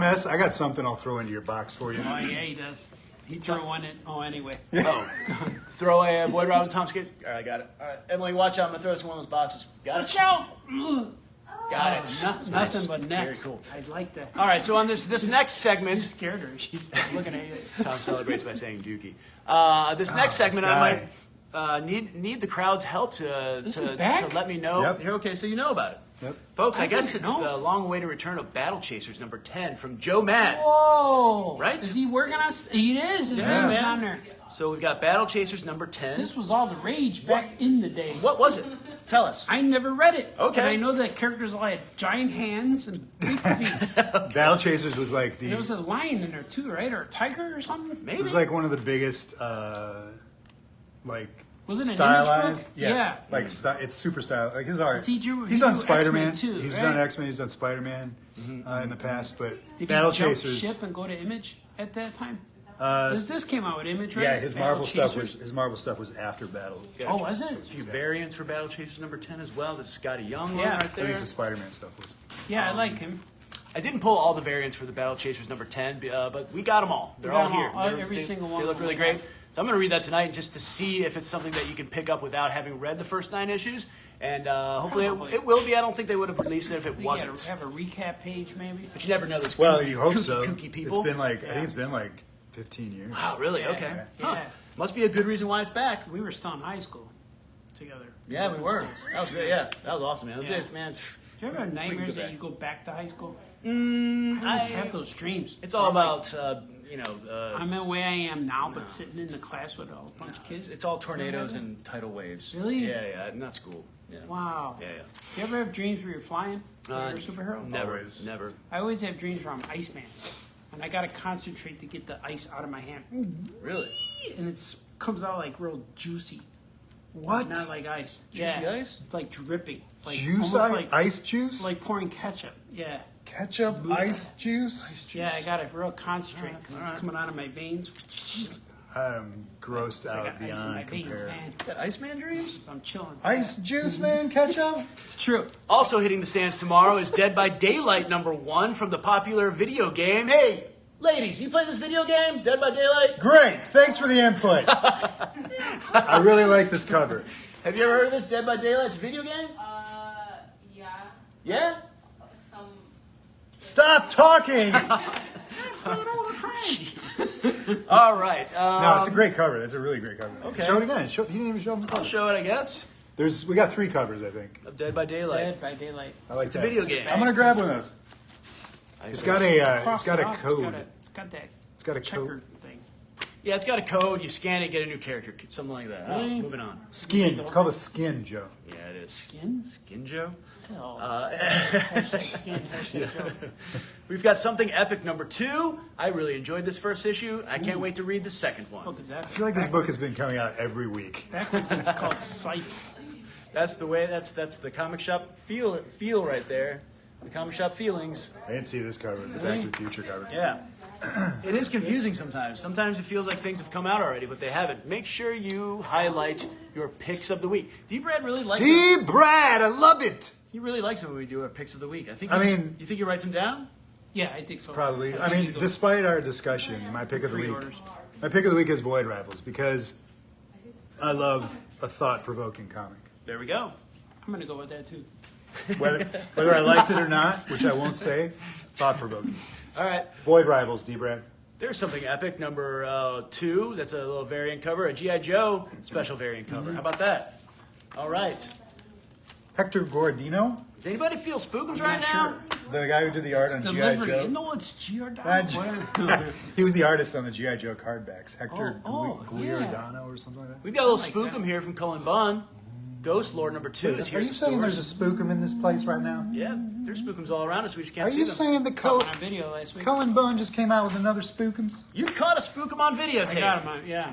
Speaker 3: S., I got something I'll throw into your box for you.
Speaker 1: Oh yeah, he does. He threw one in. Oh, anyway.
Speaker 2: Oh, throw a Void Rivals Tom Skid. All right, I got it. All right, Emily, watch out! I'm gonna throw this in one of those boxes. Got
Speaker 1: Watch
Speaker 2: it.
Speaker 1: out!
Speaker 2: Got it.
Speaker 1: Nothing
Speaker 2: Nice.
Speaker 1: but net.
Speaker 2: Very cool.
Speaker 1: I'd like that.
Speaker 2: All right, so on this next
Speaker 1: You
Speaker 2: segment,
Speaker 1: scared her. She's looking at you.
Speaker 2: Tom celebrates by saying Dookie. This next
Speaker 3: this
Speaker 2: segment,
Speaker 3: guy.
Speaker 2: I might need the crowd's help to
Speaker 1: This is back?
Speaker 2: to let me know.
Speaker 3: Yep.
Speaker 2: Okay, so you know about it.
Speaker 3: Yep.
Speaker 2: Folks, I guess
Speaker 1: didn't
Speaker 2: it's
Speaker 1: know.
Speaker 2: the long-awaited return of Battle Chasers number 10 from Joe Mad.
Speaker 1: Whoa!
Speaker 2: Right?
Speaker 1: Is he working on? He is. His
Speaker 2: Yeah,
Speaker 1: name is
Speaker 2: man.
Speaker 1: on there.
Speaker 2: So we've got Battle Chasers number 10.
Speaker 1: This was all the rage back in the day.
Speaker 2: What was it? Tell us.
Speaker 1: I never read it.
Speaker 2: Okay.
Speaker 1: But I know that characters all had giant hands and big feet.
Speaker 3: Battle Chasers was like
Speaker 1: There was a lion in there too, right? Or a tiger or something?
Speaker 2: Maybe.
Speaker 3: it was like one of the biggest like
Speaker 1: Was it an
Speaker 3: stylized.
Speaker 1: image book? Yeah.
Speaker 3: Like it's super stylized. Like his art.
Speaker 1: See, he
Speaker 3: he's done
Speaker 1: drew
Speaker 3: Spider-Man.
Speaker 1: X-Men too,
Speaker 3: He's
Speaker 1: right?
Speaker 3: done X-Men. He's done Spider-Man in the past. But
Speaker 1: Did
Speaker 3: Battle
Speaker 1: he jump
Speaker 3: Chasers.
Speaker 1: ship and go to Image at that time? This came out with Imagery.
Speaker 3: Yeah, his
Speaker 1: Battle
Speaker 3: Marvel stuff
Speaker 1: Chasers.
Speaker 3: was after Battle.
Speaker 1: Oh, was it?
Speaker 2: A few variants for Battle Chasers number 10 as well. This is Scotty Young
Speaker 1: Yeah.
Speaker 2: one right
Speaker 3: At
Speaker 2: there.
Speaker 3: least the Spider-Man stuff was.
Speaker 1: Yeah, I like him.
Speaker 2: I didn't pull all the variants for the Battle Chasers number 10, but we got them all. They're
Speaker 1: We got
Speaker 2: all
Speaker 1: 'em
Speaker 2: here.
Speaker 1: all.
Speaker 2: They're-
Speaker 1: Every
Speaker 2: they,
Speaker 1: single
Speaker 2: they
Speaker 1: one
Speaker 2: look
Speaker 1: of them
Speaker 2: really
Speaker 1: we
Speaker 2: great.
Speaker 1: got.
Speaker 2: So I'm going to read that tonight just to see if it's something that you can pick up without having read the first 9 issues. And hopefully it will be. I don't think they would have released it if it
Speaker 1: You
Speaker 2: wasn't.
Speaker 1: gotta have a recap page, maybe.
Speaker 2: But you never know this.
Speaker 3: Well, you hope so.
Speaker 2: Kooky people.
Speaker 3: It's been like I think it's been like 15 years.
Speaker 2: Wow, really?
Speaker 1: Yeah,
Speaker 2: Okay.
Speaker 1: yeah.
Speaker 2: Huh. Must be a good reason why it's back.
Speaker 1: We were still in high school together.
Speaker 2: Yeah, we were. That was great. Yeah, that was awesome, man. Those
Speaker 1: Yeah.
Speaker 2: days, man.
Speaker 1: Do you ever have nightmares
Speaker 2: back.
Speaker 1: that you go back to high school? I used to have those dreams.
Speaker 2: It's all
Speaker 1: I'm like,
Speaker 2: about
Speaker 1: I'm the way I am now, but sitting in the class with a bunch of kids.
Speaker 2: it's all tornadoes and tidal waves.
Speaker 1: Really?
Speaker 2: Yeah, not school. Yeah.
Speaker 1: Wow.
Speaker 2: Yeah.
Speaker 1: Do you ever have dreams where you're flying? Where you're a superhero?
Speaker 2: Never.
Speaker 3: Always.
Speaker 2: Never.
Speaker 1: I always have dreams where I'm Iceman. And I gotta concentrate to get the ice out of my hand.
Speaker 2: Really?
Speaker 1: And it comes out like real juicy.
Speaker 3: What?
Speaker 1: Not like ice.
Speaker 2: Juicy
Speaker 1: yeah.
Speaker 2: ice?
Speaker 1: It's like dripping. Like
Speaker 3: Juice?
Speaker 1: almost like,
Speaker 3: Ice juice?
Speaker 1: like pouring ketchup. Yeah.
Speaker 3: Ketchup? Ice juice?
Speaker 1: Yeah, I gotta real concentrate because it's coming out of my veins.
Speaker 3: I'm grossed
Speaker 1: I
Speaker 3: out
Speaker 1: got ice in my
Speaker 3: beyond
Speaker 1: veins,
Speaker 3: compare.
Speaker 1: man.
Speaker 2: Got Iceman dreams?
Speaker 1: So I'm chilling.
Speaker 3: Ice juice, man? Ketchup?
Speaker 1: It's true.
Speaker 2: Also hitting the stands tomorrow is Dead by Daylight number 1 from the popular video game. Hey, ladies, you play this video game, Dead by Daylight?
Speaker 3: Great. Thanks for the input. I really like this cover.
Speaker 2: Have you ever heard of this, Dead by Daylight? It's a video game?
Speaker 4: Yeah.
Speaker 2: Yeah?
Speaker 4: Some.
Speaker 3: Stop talking.
Speaker 2: All right.
Speaker 3: No, it's a great cover. That's a really great cover.
Speaker 2: Okay.
Speaker 3: Show it again. You didn't even show them the
Speaker 2: I'll
Speaker 3: cover.
Speaker 2: show it, I guess.
Speaker 3: We got 3 covers, I think.
Speaker 2: Of Dead by Daylight.
Speaker 1: Dead by Daylight.
Speaker 3: I like
Speaker 2: It's a
Speaker 3: that.
Speaker 2: video game.
Speaker 3: I'm gonna grab one of those. It's got a
Speaker 1: Cross
Speaker 3: it's got
Speaker 1: it
Speaker 3: a
Speaker 1: off,
Speaker 3: code.
Speaker 1: It's got that
Speaker 3: It's got a
Speaker 1: checker
Speaker 3: code.
Speaker 1: thing.
Speaker 2: Yeah, it's got a code. You scan it, get a new character, something like that. Oh,
Speaker 1: Really?
Speaker 2: moving on.
Speaker 3: Skin. It's called a skin, Joe.
Speaker 2: Yeah, it is.
Speaker 1: Skin?
Speaker 2: Skin Joe.
Speaker 1: Hell. Hashtag skin, hashtag joke.
Speaker 2: We've got Something Epic number 2. I really enjoyed this first issue. I can't wait to read the second
Speaker 1: What
Speaker 2: one.
Speaker 1: book is that?
Speaker 3: I feel like this book has been coming out every week.
Speaker 1: Backwards, it's called Sight.
Speaker 2: That's the way. That's the comic shop feel right there. The comic shop feelings.
Speaker 3: I didn't see this cover, the Back to the Future cover.
Speaker 2: Yeah. It is confusing sometimes. Sometimes it feels like things have come out already, but they haven't. Make sure you highlight your picks of the week. D-Brad really likes it.
Speaker 3: D. Brad, I love it.
Speaker 2: He really likes it when we do our picks of the week.
Speaker 3: I mean-
Speaker 2: you think he writes them down?
Speaker 1: Yeah, I think so.
Speaker 3: Probably. I
Speaker 1: think
Speaker 3: mean,
Speaker 1: you go
Speaker 3: despite our discussion, my pick of the week.
Speaker 1: pre-orders.
Speaker 3: My pick of the week is Void Rivals because I love a thought-provoking comic.
Speaker 2: There we go.
Speaker 1: I'm gonna go with that too.
Speaker 3: Whether I liked it or not, which I won't say, thought-provoking.
Speaker 2: All right.
Speaker 3: Void Rivals, D. Brad.
Speaker 2: There's Something Epic number 2. That's a little variant cover. A G.I. Joe special variant cover. How about that? All right.
Speaker 3: Hector Gordino,
Speaker 2: Does anybody feel spookums
Speaker 1: I'm
Speaker 2: right
Speaker 1: not
Speaker 2: now?
Speaker 1: sure.
Speaker 3: the guy who did the art on G.I.
Speaker 1: Delivery.
Speaker 3: Joe.
Speaker 1: No, it's Giordano.
Speaker 3: He was the artist on the G.I. Joe card backs. Hector
Speaker 1: Oh,
Speaker 3: Giordano or something like that.
Speaker 2: We've got a little
Speaker 1: like
Speaker 2: spookum
Speaker 1: that.
Speaker 2: here from Cullen Bunn. Ghost Lord number 2 is here.
Speaker 3: Are
Speaker 2: at
Speaker 3: you
Speaker 2: the
Speaker 3: saying
Speaker 2: stores.
Speaker 3: there's a spookum in this place right now?
Speaker 2: Yeah, there's spookums all around us. We just can't
Speaker 3: Are
Speaker 2: see
Speaker 3: you
Speaker 2: them.
Speaker 3: saying the
Speaker 1: On video last week.
Speaker 3: Cullen Bunn just came out with another spookums?
Speaker 2: You caught a spookum on
Speaker 1: I
Speaker 2: videotape.
Speaker 1: got him on, yeah.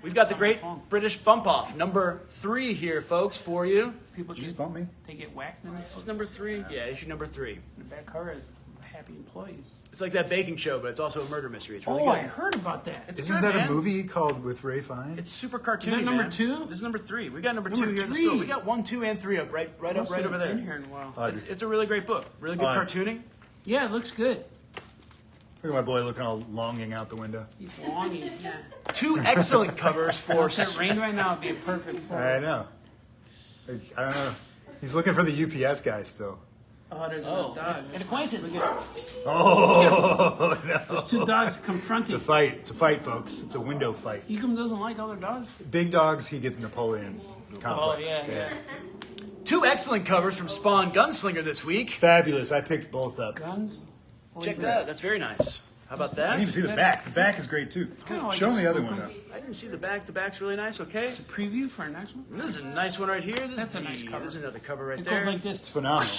Speaker 2: We've got the
Speaker 1: on my
Speaker 2: great
Speaker 1: phone.
Speaker 2: British bump off number 3 here, folks, for you.
Speaker 1: People
Speaker 3: Did you
Speaker 1: just
Speaker 3: just bump me?
Speaker 1: they get whacked in
Speaker 2: This
Speaker 1: it.
Speaker 2: is number 3. Yeah, issue number 3.
Speaker 1: The back cover is happy employees.
Speaker 2: It's like that baking show, but it's also a murder mystery. It's really
Speaker 1: Oh,
Speaker 2: good.
Speaker 1: I heard about that.
Speaker 2: It's
Speaker 3: Isn't
Speaker 2: good,
Speaker 3: that
Speaker 2: man.
Speaker 3: a movie called With Ray Fiennes?
Speaker 2: It's super cartoony.
Speaker 1: Is that number
Speaker 2: man.
Speaker 1: 2?
Speaker 2: This is number 3. We got number
Speaker 1: Number
Speaker 2: 2 here in the
Speaker 1: 3.
Speaker 2: store. We got 1, 2, and 3 up right
Speaker 1: Must
Speaker 2: over
Speaker 1: have
Speaker 2: there.
Speaker 1: been here in a while.
Speaker 2: It's a really great book. Really good
Speaker 3: Audrey.
Speaker 2: cartooning.
Speaker 1: Yeah, it looks good.
Speaker 3: Look at my boy looking all longing out the window.
Speaker 1: He's longing. Yeah.
Speaker 2: 2 excellent covers for.
Speaker 1: If it rained right now, it'd be a perfect fall.
Speaker 3: I know. I don't know. He's looking for the UPS guy still.
Speaker 1: Oh, there's a
Speaker 2: Oh,
Speaker 1: dog.
Speaker 2: an acquaintance.
Speaker 1: Look at-
Speaker 3: Oh, no.
Speaker 1: There's 2 dogs
Speaker 3: It's
Speaker 1: confronting.
Speaker 3: a fight. It's a fight, folks. It's a window fight.
Speaker 1: Ecom doesn't like other dogs.
Speaker 3: Big dogs, he gets Napoleon complex.
Speaker 1: Oh, yeah.
Speaker 2: 2 excellent covers from Spawn Gunslinger this week.
Speaker 3: Fabulous. I picked both up.
Speaker 1: Guns.
Speaker 2: Check that. That's very nice. How about
Speaker 3: I
Speaker 2: that?
Speaker 3: didn't even see the back. The back is great too.
Speaker 1: kinda like
Speaker 3: Show
Speaker 1: a
Speaker 3: me the other
Speaker 1: spookum.
Speaker 3: one though.
Speaker 2: I didn't see the back. The back's really nice. Okay.
Speaker 1: Preview for our next one.
Speaker 2: This is a nice one right here. This
Speaker 1: That's
Speaker 2: is
Speaker 1: a nice cover.
Speaker 2: There's another cover right
Speaker 1: It
Speaker 2: there.
Speaker 1: goes like
Speaker 3: It's
Speaker 1: this.
Speaker 3: phenomenal.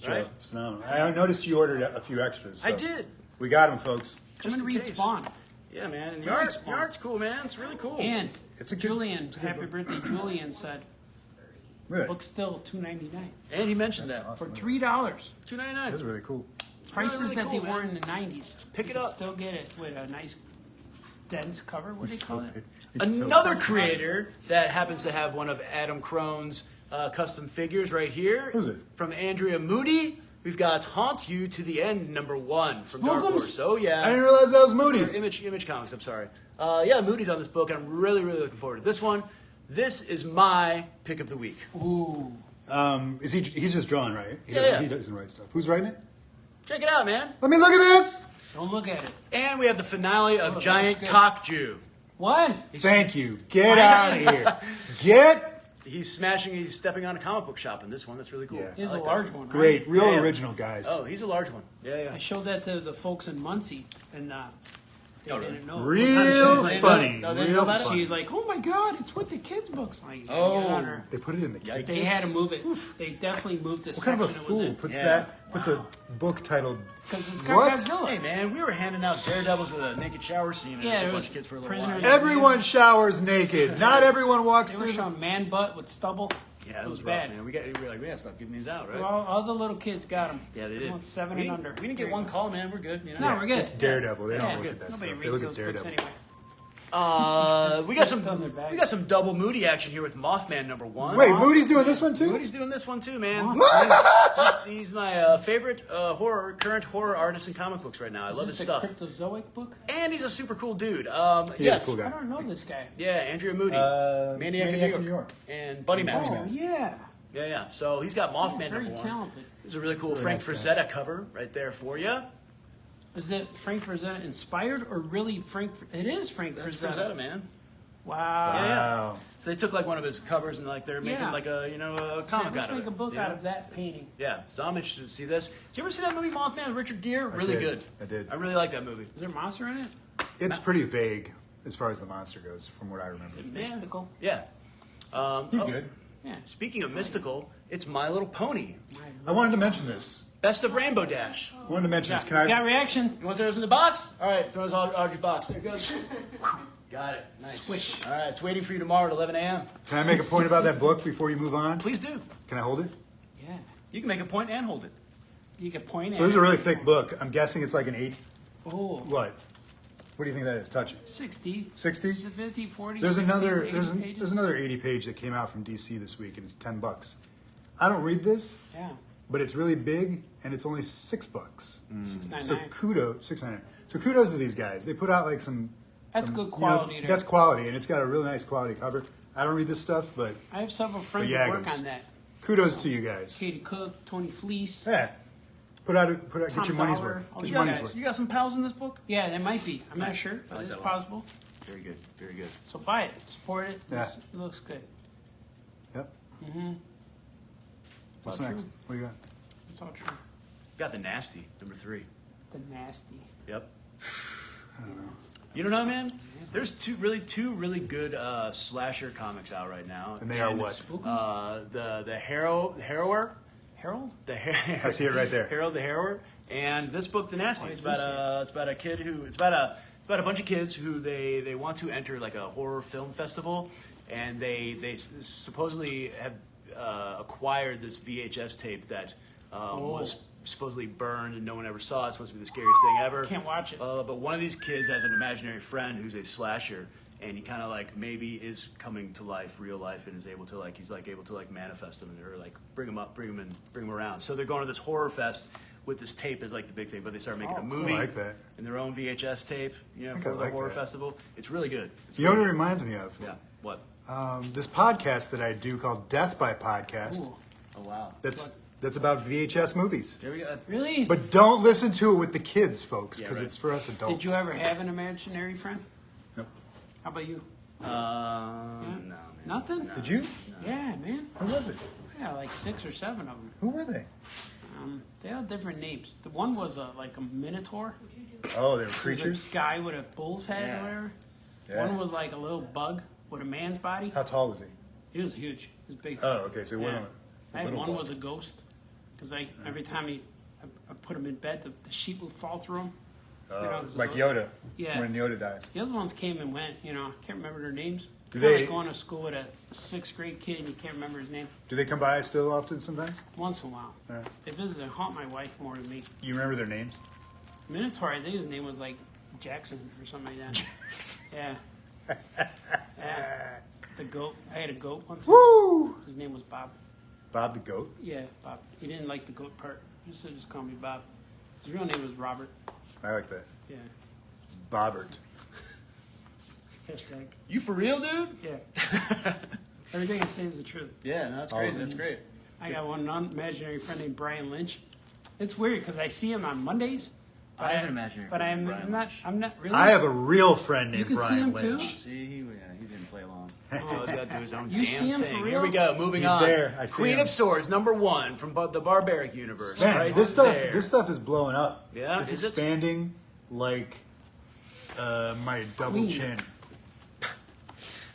Speaker 3: Joe.
Speaker 2: Right?
Speaker 3: It's phenomenal. I noticed you ordered a few extras. So
Speaker 2: I did.
Speaker 3: We got them, folks.
Speaker 1: I'm
Speaker 2: Just
Speaker 1: gonna
Speaker 2: in
Speaker 1: read
Speaker 2: case.
Speaker 1: Spawn.
Speaker 2: Yeah, man. And
Speaker 1: I like
Speaker 2: the
Speaker 1: Spawn.
Speaker 2: art's cool, man. It's really cool.
Speaker 1: And
Speaker 3: It's a good-
Speaker 1: Julian,
Speaker 3: it's a good
Speaker 1: happy
Speaker 3: book.
Speaker 1: birthday, Julian said,
Speaker 3: Really?
Speaker 1: book's still $2.99
Speaker 2: And he mentioned
Speaker 3: That's
Speaker 2: that.
Speaker 1: for
Speaker 3: awesome.
Speaker 1: $3.
Speaker 2: $2.99.
Speaker 3: That's really cool.
Speaker 1: Prices
Speaker 2: really
Speaker 1: that
Speaker 2: cool,
Speaker 1: they were
Speaker 2: man.
Speaker 1: in the 90s.
Speaker 2: Pick
Speaker 1: You
Speaker 2: it
Speaker 1: could
Speaker 2: up.
Speaker 1: Still get it with a nice dense cover. What do
Speaker 3: He's
Speaker 1: you call
Speaker 3: so
Speaker 1: it?
Speaker 3: big. He's so
Speaker 2: Another
Speaker 3: big.
Speaker 2: creator that happens to have one of Adam Crone's custom figures right here.
Speaker 3: Who's it?
Speaker 2: From Andrea Moody. We've got Haunt You to the End, #1 from Dark
Speaker 1: Spookums?
Speaker 2: Horse. Oh, yeah.
Speaker 3: I didn't realize that was
Speaker 2: Or
Speaker 3: Moody's.
Speaker 2: Image Comics, I'm sorry. Yeah, Moody's on this book, and I'm really, really looking forward to this one. This is my pick of the week.
Speaker 1: Ooh.
Speaker 3: He's just drawing, right?
Speaker 2: Yeah.
Speaker 3: He doesn't write stuff. Who's writing it?
Speaker 2: Check it out, man.
Speaker 3: Let me look at this.
Speaker 1: Don't look at it.
Speaker 2: And we have the finale of
Speaker 1: Oh,
Speaker 2: Giant
Speaker 1: that's good.
Speaker 2: Cock Jew.
Speaker 1: What?
Speaker 3: Thank you. Get out of here. Get.
Speaker 2: He's stepping on a comic book shop in this one. That's really cool.
Speaker 3: Yeah.
Speaker 1: Here's
Speaker 2: I
Speaker 1: a
Speaker 2: like
Speaker 1: large
Speaker 2: that.
Speaker 1: one. Right?
Speaker 3: Great. Real
Speaker 2: Yeah.
Speaker 3: original, guys.
Speaker 2: Oh, he's a large one. Yeah,
Speaker 1: I showed that to the folks in Muncie, and they
Speaker 2: Oh, really?
Speaker 1: didn't know.
Speaker 3: Real
Speaker 1: What kind of
Speaker 3: funny.
Speaker 1: shit? They didn't
Speaker 3: Real
Speaker 1: know about it.
Speaker 3: funny.
Speaker 1: She's like, "Oh my god, it's with the kids' books." Like,
Speaker 2: Oh.
Speaker 1: get on her.
Speaker 3: They put it in the kids.
Speaker 1: They had to move it. They definitely moved this
Speaker 3: What kind of a
Speaker 1: section it was
Speaker 3: fool
Speaker 1: in.
Speaker 3: puts
Speaker 2: Yeah.
Speaker 3: that? Puts a book titled.
Speaker 1: Because it's got
Speaker 3: What?
Speaker 1: Godzilla.
Speaker 2: Hey, man, we were handing out Daredevils with a naked shower scene, and
Speaker 1: Yeah,
Speaker 2: it took
Speaker 1: it
Speaker 2: a bunch
Speaker 1: was
Speaker 2: of kids for a little
Speaker 1: prisoners.
Speaker 2: while.
Speaker 3: Everyone showers naked. Not everyone walks
Speaker 1: They were
Speaker 3: through.
Speaker 1: showing man butt with stubble.
Speaker 2: Yeah, it was rough,
Speaker 1: bad.
Speaker 2: man. We were like, we gotta stop giving these out, right?
Speaker 1: All the little kids got them.
Speaker 2: Yeah, they did.
Speaker 1: 7
Speaker 2: we
Speaker 1: and
Speaker 2: didn't-
Speaker 1: under.
Speaker 2: We didn't get
Speaker 1: There
Speaker 2: one
Speaker 1: you go.
Speaker 2: call, man. We're good. You know?
Speaker 1: No, we're good.
Speaker 3: It's Daredevil. They
Speaker 1: Yeah.
Speaker 3: don't look at that
Speaker 1: Nobody
Speaker 3: stuff. They
Speaker 1: reads
Speaker 3: look
Speaker 1: those
Speaker 3: at
Speaker 1: books
Speaker 3: Daredevil.
Speaker 1: anyway.
Speaker 2: We got
Speaker 1: Just on their back.
Speaker 2: we got some double Moody action here with Mothman #1.
Speaker 3: Wait, Moody's doing this one too?
Speaker 2: Moody's doing this one too, man.
Speaker 1: What?
Speaker 2: He's my favorite current horror artist in comic books right now. I
Speaker 1: Is
Speaker 2: love his
Speaker 1: this
Speaker 2: stuff,
Speaker 1: a cryptozoic book?
Speaker 2: and he's a super cool dude.
Speaker 3: He is a
Speaker 2: Yes,
Speaker 3: cool guy.
Speaker 1: I don't know this guy.
Speaker 2: yeah, Andrea Moody,
Speaker 3: Maniac
Speaker 2: Maniac
Speaker 3: in
Speaker 2: in
Speaker 3: New York.
Speaker 2: and Bunny Mask.
Speaker 3: Bunny
Speaker 1: Oh,
Speaker 3: Mask.
Speaker 1: yeah.
Speaker 2: Yeah. So he's got
Speaker 1: He's
Speaker 2: Mothman
Speaker 1: very
Speaker 2: #1.
Speaker 1: talented.
Speaker 2: This is a really cool
Speaker 3: Very
Speaker 2: Frank
Speaker 3: nice guy.
Speaker 2: Frazetta cover right there for you.
Speaker 1: Is it Frank Frazetta inspired or really Frank? It is Frank
Speaker 2: That's
Speaker 1: Frazetta.
Speaker 2: Frazetta, man.
Speaker 1: Wow.
Speaker 3: Wow.
Speaker 2: So they took like one of his covers and like they're making
Speaker 1: Yeah.
Speaker 2: like a
Speaker 1: So
Speaker 2: comic
Speaker 1: let's
Speaker 2: out of
Speaker 1: make
Speaker 2: it.
Speaker 1: a book
Speaker 2: you
Speaker 1: out
Speaker 2: know?
Speaker 1: of that painting.
Speaker 2: Yeah, so I'm interested to see this. Did you ever see that movie Mothman with Richard Gere? Really
Speaker 3: did.
Speaker 2: good.
Speaker 3: I did.
Speaker 2: I really like that movie.
Speaker 1: Is there a monster in it?
Speaker 3: It's pretty vague as far as the monster goes, from what I remember.
Speaker 1: Is it mystical?
Speaker 2: Yeah.
Speaker 3: He's
Speaker 2: oh,
Speaker 3: good.
Speaker 1: Yeah.
Speaker 2: Speaking of mystical, it's My Little Pony.
Speaker 3: I wanted to mention this.
Speaker 2: Best of Rainbow Dash.
Speaker 3: I wanted to mention this. Can
Speaker 1: Got
Speaker 3: I?
Speaker 1: reaction.
Speaker 2: You want to throw those in the box? All right, throw those all Audrey's box. There it goes. Got it. Nice.
Speaker 1: Swish.
Speaker 2: All right, it's waiting for you tomorrow at 11 a.m.
Speaker 3: Can I make a point about that book before you move on?
Speaker 2: Please do.
Speaker 3: Can I hold it?
Speaker 1: Yeah.
Speaker 2: You can make a point and hold it.
Speaker 1: You can point
Speaker 3: So
Speaker 1: at
Speaker 3: this is
Speaker 1: it.
Speaker 3: a really thick book. I'm guessing it's like an 8.
Speaker 1: Oh.
Speaker 3: What? What do you think that is? Touch it.
Speaker 1: 60.
Speaker 3: 60?
Speaker 1: 50, 40,
Speaker 3: There's
Speaker 1: 60,
Speaker 3: another.
Speaker 1: 80 pages.
Speaker 3: There's another 80 page that came out from DC this week, and it's $10. I don't read this,
Speaker 1: Yeah.
Speaker 3: but it's really big, and it's only $6. So
Speaker 1: 699.
Speaker 3: kudos, 699. So kudos to these guys. They put out like some.
Speaker 1: That's
Speaker 3: some,
Speaker 1: good
Speaker 3: you know,
Speaker 1: quality there.
Speaker 3: that's quality, and it's got a really nice quality cover. I don't read this stuff, but
Speaker 1: I have several friends
Speaker 3: But
Speaker 1: that work
Speaker 3: Yagams.
Speaker 1: on that.
Speaker 3: kudos to you guys.
Speaker 1: Katie Cook, Tony Fleece.
Speaker 3: Yeah, get
Speaker 1: Tom
Speaker 3: your money's
Speaker 1: Zoller,
Speaker 3: worth.
Speaker 1: all
Speaker 3: Get
Speaker 1: these
Speaker 3: your money's
Speaker 1: guys.
Speaker 3: worth.
Speaker 2: You got some pals in this book?
Speaker 1: Yeah, that might be. I'm not
Speaker 2: Nice.
Speaker 1: sure,
Speaker 2: I
Speaker 1: but
Speaker 2: like
Speaker 1: it's
Speaker 2: that a lot.
Speaker 1: possible.
Speaker 2: Very good. Very good.
Speaker 1: So buy it, support it.
Speaker 3: Yeah.
Speaker 1: It looks good.
Speaker 3: Yep. What's
Speaker 1: all
Speaker 3: next?
Speaker 1: true.
Speaker 3: What do you got?
Speaker 1: It's all true.
Speaker 2: Got the nasty #3.
Speaker 1: The nasty.
Speaker 2: Yep.
Speaker 3: I don't know.
Speaker 2: You don't know, man? There's two really good slasher comics out right now.
Speaker 3: And they are what?
Speaker 2: The Harrower.
Speaker 1: Harold?
Speaker 2: The
Speaker 3: I see it right there.
Speaker 2: Harold the Harrower. And this book, The Nasty, it's about a kid who it's about a bunch of kids who they want to enter like a horror film festival, and they supposedly have acquired this VHS tape that was supposedly burned and no one ever saw it. It's supposed to be the scariest thing ever.
Speaker 1: Can't watch it.
Speaker 2: But one of these kids has an imaginary friend who's a slasher, and he kind of like maybe is coming to life, real life, and is able to like able to manifest him or like bring him up, bring him around. So they're going to this horror fest with this tape as like the big thing, but they start making a movie
Speaker 3: I like that.
Speaker 2: in their own VHS tape,
Speaker 3: think
Speaker 2: for
Speaker 3: I
Speaker 2: the
Speaker 3: like
Speaker 2: horror
Speaker 3: that.
Speaker 2: festival. It's really good. It's
Speaker 3: You know what it
Speaker 2: really
Speaker 3: reminds me of?
Speaker 2: good. Yeah. What?
Speaker 3: This podcast that I do called Death by Podcast.
Speaker 1: Ooh.
Speaker 2: Oh wow.
Speaker 3: That's about VHS movies.
Speaker 2: There we go.
Speaker 1: Really?
Speaker 3: But don't listen to it with the kids, folks,
Speaker 2: Yeah,
Speaker 3: because
Speaker 2: right.
Speaker 3: it's for us adults.
Speaker 1: Did you ever have an imaginary friend?
Speaker 3: Nope.
Speaker 1: How about you?
Speaker 2: No, man.
Speaker 1: Nothing?
Speaker 3: Did you?
Speaker 1: Yeah, man.
Speaker 3: Who was it?
Speaker 1: Yeah, like 6 or 7 of them.
Speaker 3: Who were they?
Speaker 1: They all different names. The one was like a minotaur.
Speaker 3: Oh, they were
Speaker 1: It was
Speaker 3: creatures?
Speaker 1: a guy with a bull's head
Speaker 2: Yeah.
Speaker 1: or whatever.
Speaker 3: Yeah.
Speaker 1: One was like a little bug with a man's body.
Speaker 3: How tall was he?
Speaker 1: He was huge. He was big.
Speaker 3: Oh, okay, so it
Speaker 1: Yeah.
Speaker 3: wasn't a
Speaker 1: I had
Speaker 3: little
Speaker 1: one
Speaker 3: bug.
Speaker 1: was a ghost. Because every time I put him in bed, the sheet would fall through him.
Speaker 3: Like Yoda.
Speaker 1: Yeah.
Speaker 3: When Yoda dies.
Speaker 1: The other ones came and went. I can't remember their names.
Speaker 3: Do
Speaker 1: Kinda
Speaker 3: they-
Speaker 1: like going to school with a 6th grade kid and you can't remember his name.
Speaker 3: Do they come by still often sometimes?
Speaker 1: Once in a while.
Speaker 3: Yeah.
Speaker 1: They visit and haunt my wife more than me.
Speaker 3: You remember their names?
Speaker 1: Minotaur, I think his name was like Jackson or something like that. Yeah. The goat. I had a goat once.
Speaker 3: Woo!
Speaker 1: His name was Bob.
Speaker 3: Bob the goat.
Speaker 1: Yeah, Bob. He didn't like the goat part. Just call me Bob. His real name was Robert.
Speaker 3: I like that.
Speaker 1: Yeah.
Speaker 3: Bobbert.
Speaker 1: Hashtag.
Speaker 2: You for real, dude?
Speaker 1: Yeah. Everything I say is the truth.
Speaker 2: Yeah, no, that's crazy. That's great.
Speaker 1: I got one imaginary friend named Brian Lynch. It's weird because I see him on Mondays. But
Speaker 2: I have an imaginary
Speaker 1: But
Speaker 2: friend, Brian
Speaker 1: I'm not really.
Speaker 3: I have a real friend named
Speaker 1: can see
Speaker 3: Brian
Speaker 1: him too?
Speaker 3: Lynch.
Speaker 2: See, he didn't play along. Oh, he's got to do his own
Speaker 1: You
Speaker 2: damn
Speaker 1: see him for
Speaker 2: thing.
Speaker 1: real?
Speaker 2: Here we go. Moving
Speaker 3: He's
Speaker 2: on.
Speaker 3: there. I see
Speaker 2: Queen
Speaker 3: him.
Speaker 2: of Swords, #1 from the Barbaric universe.
Speaker 3: Man,
Speaker 2: right
Speaker 3: this
Speaker 2: there.
Speaker 3: stuff is blowing up.
Speaker 2: Yeah?
Speaker 3: It's
Speaker 2: Is it?
Speaker 3: expanding like my double
Speaker 1: Queen.
Speaker 3: chin.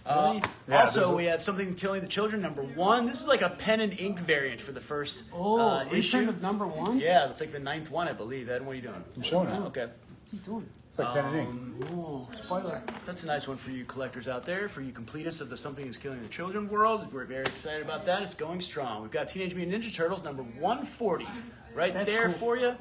Speaker 1: Really?
Speaker 3: Yeah,
Speaker 2: Also,
Speaker 3: there's a-
Speaker 2: we have Something Killing the Children, #1. This is like a pen and ink variant for the first issue.
Speaker 1: Reprint of #1?
Speaker 2: Yeah, it's like the 9th one, I believe. Ed, what are you doing?
Speaker 3: I'm showing it.
Speaker 2: Okay.
Speaker 1: What's he doing?
Speaker 3: It's like pen and ink.
Speaker 1: Oh, spoiler.
Speaker 2: That's a nice one for you collectors out there, for you completists of the Something is Killing the Children world. We're very excited about that. It's going strong. We've got Teenage Mutant Ninja Turtles, #140, right
Speaker 1: That's
Speaker 2: there
Speaker 1: cool.
Speaker 2: for you.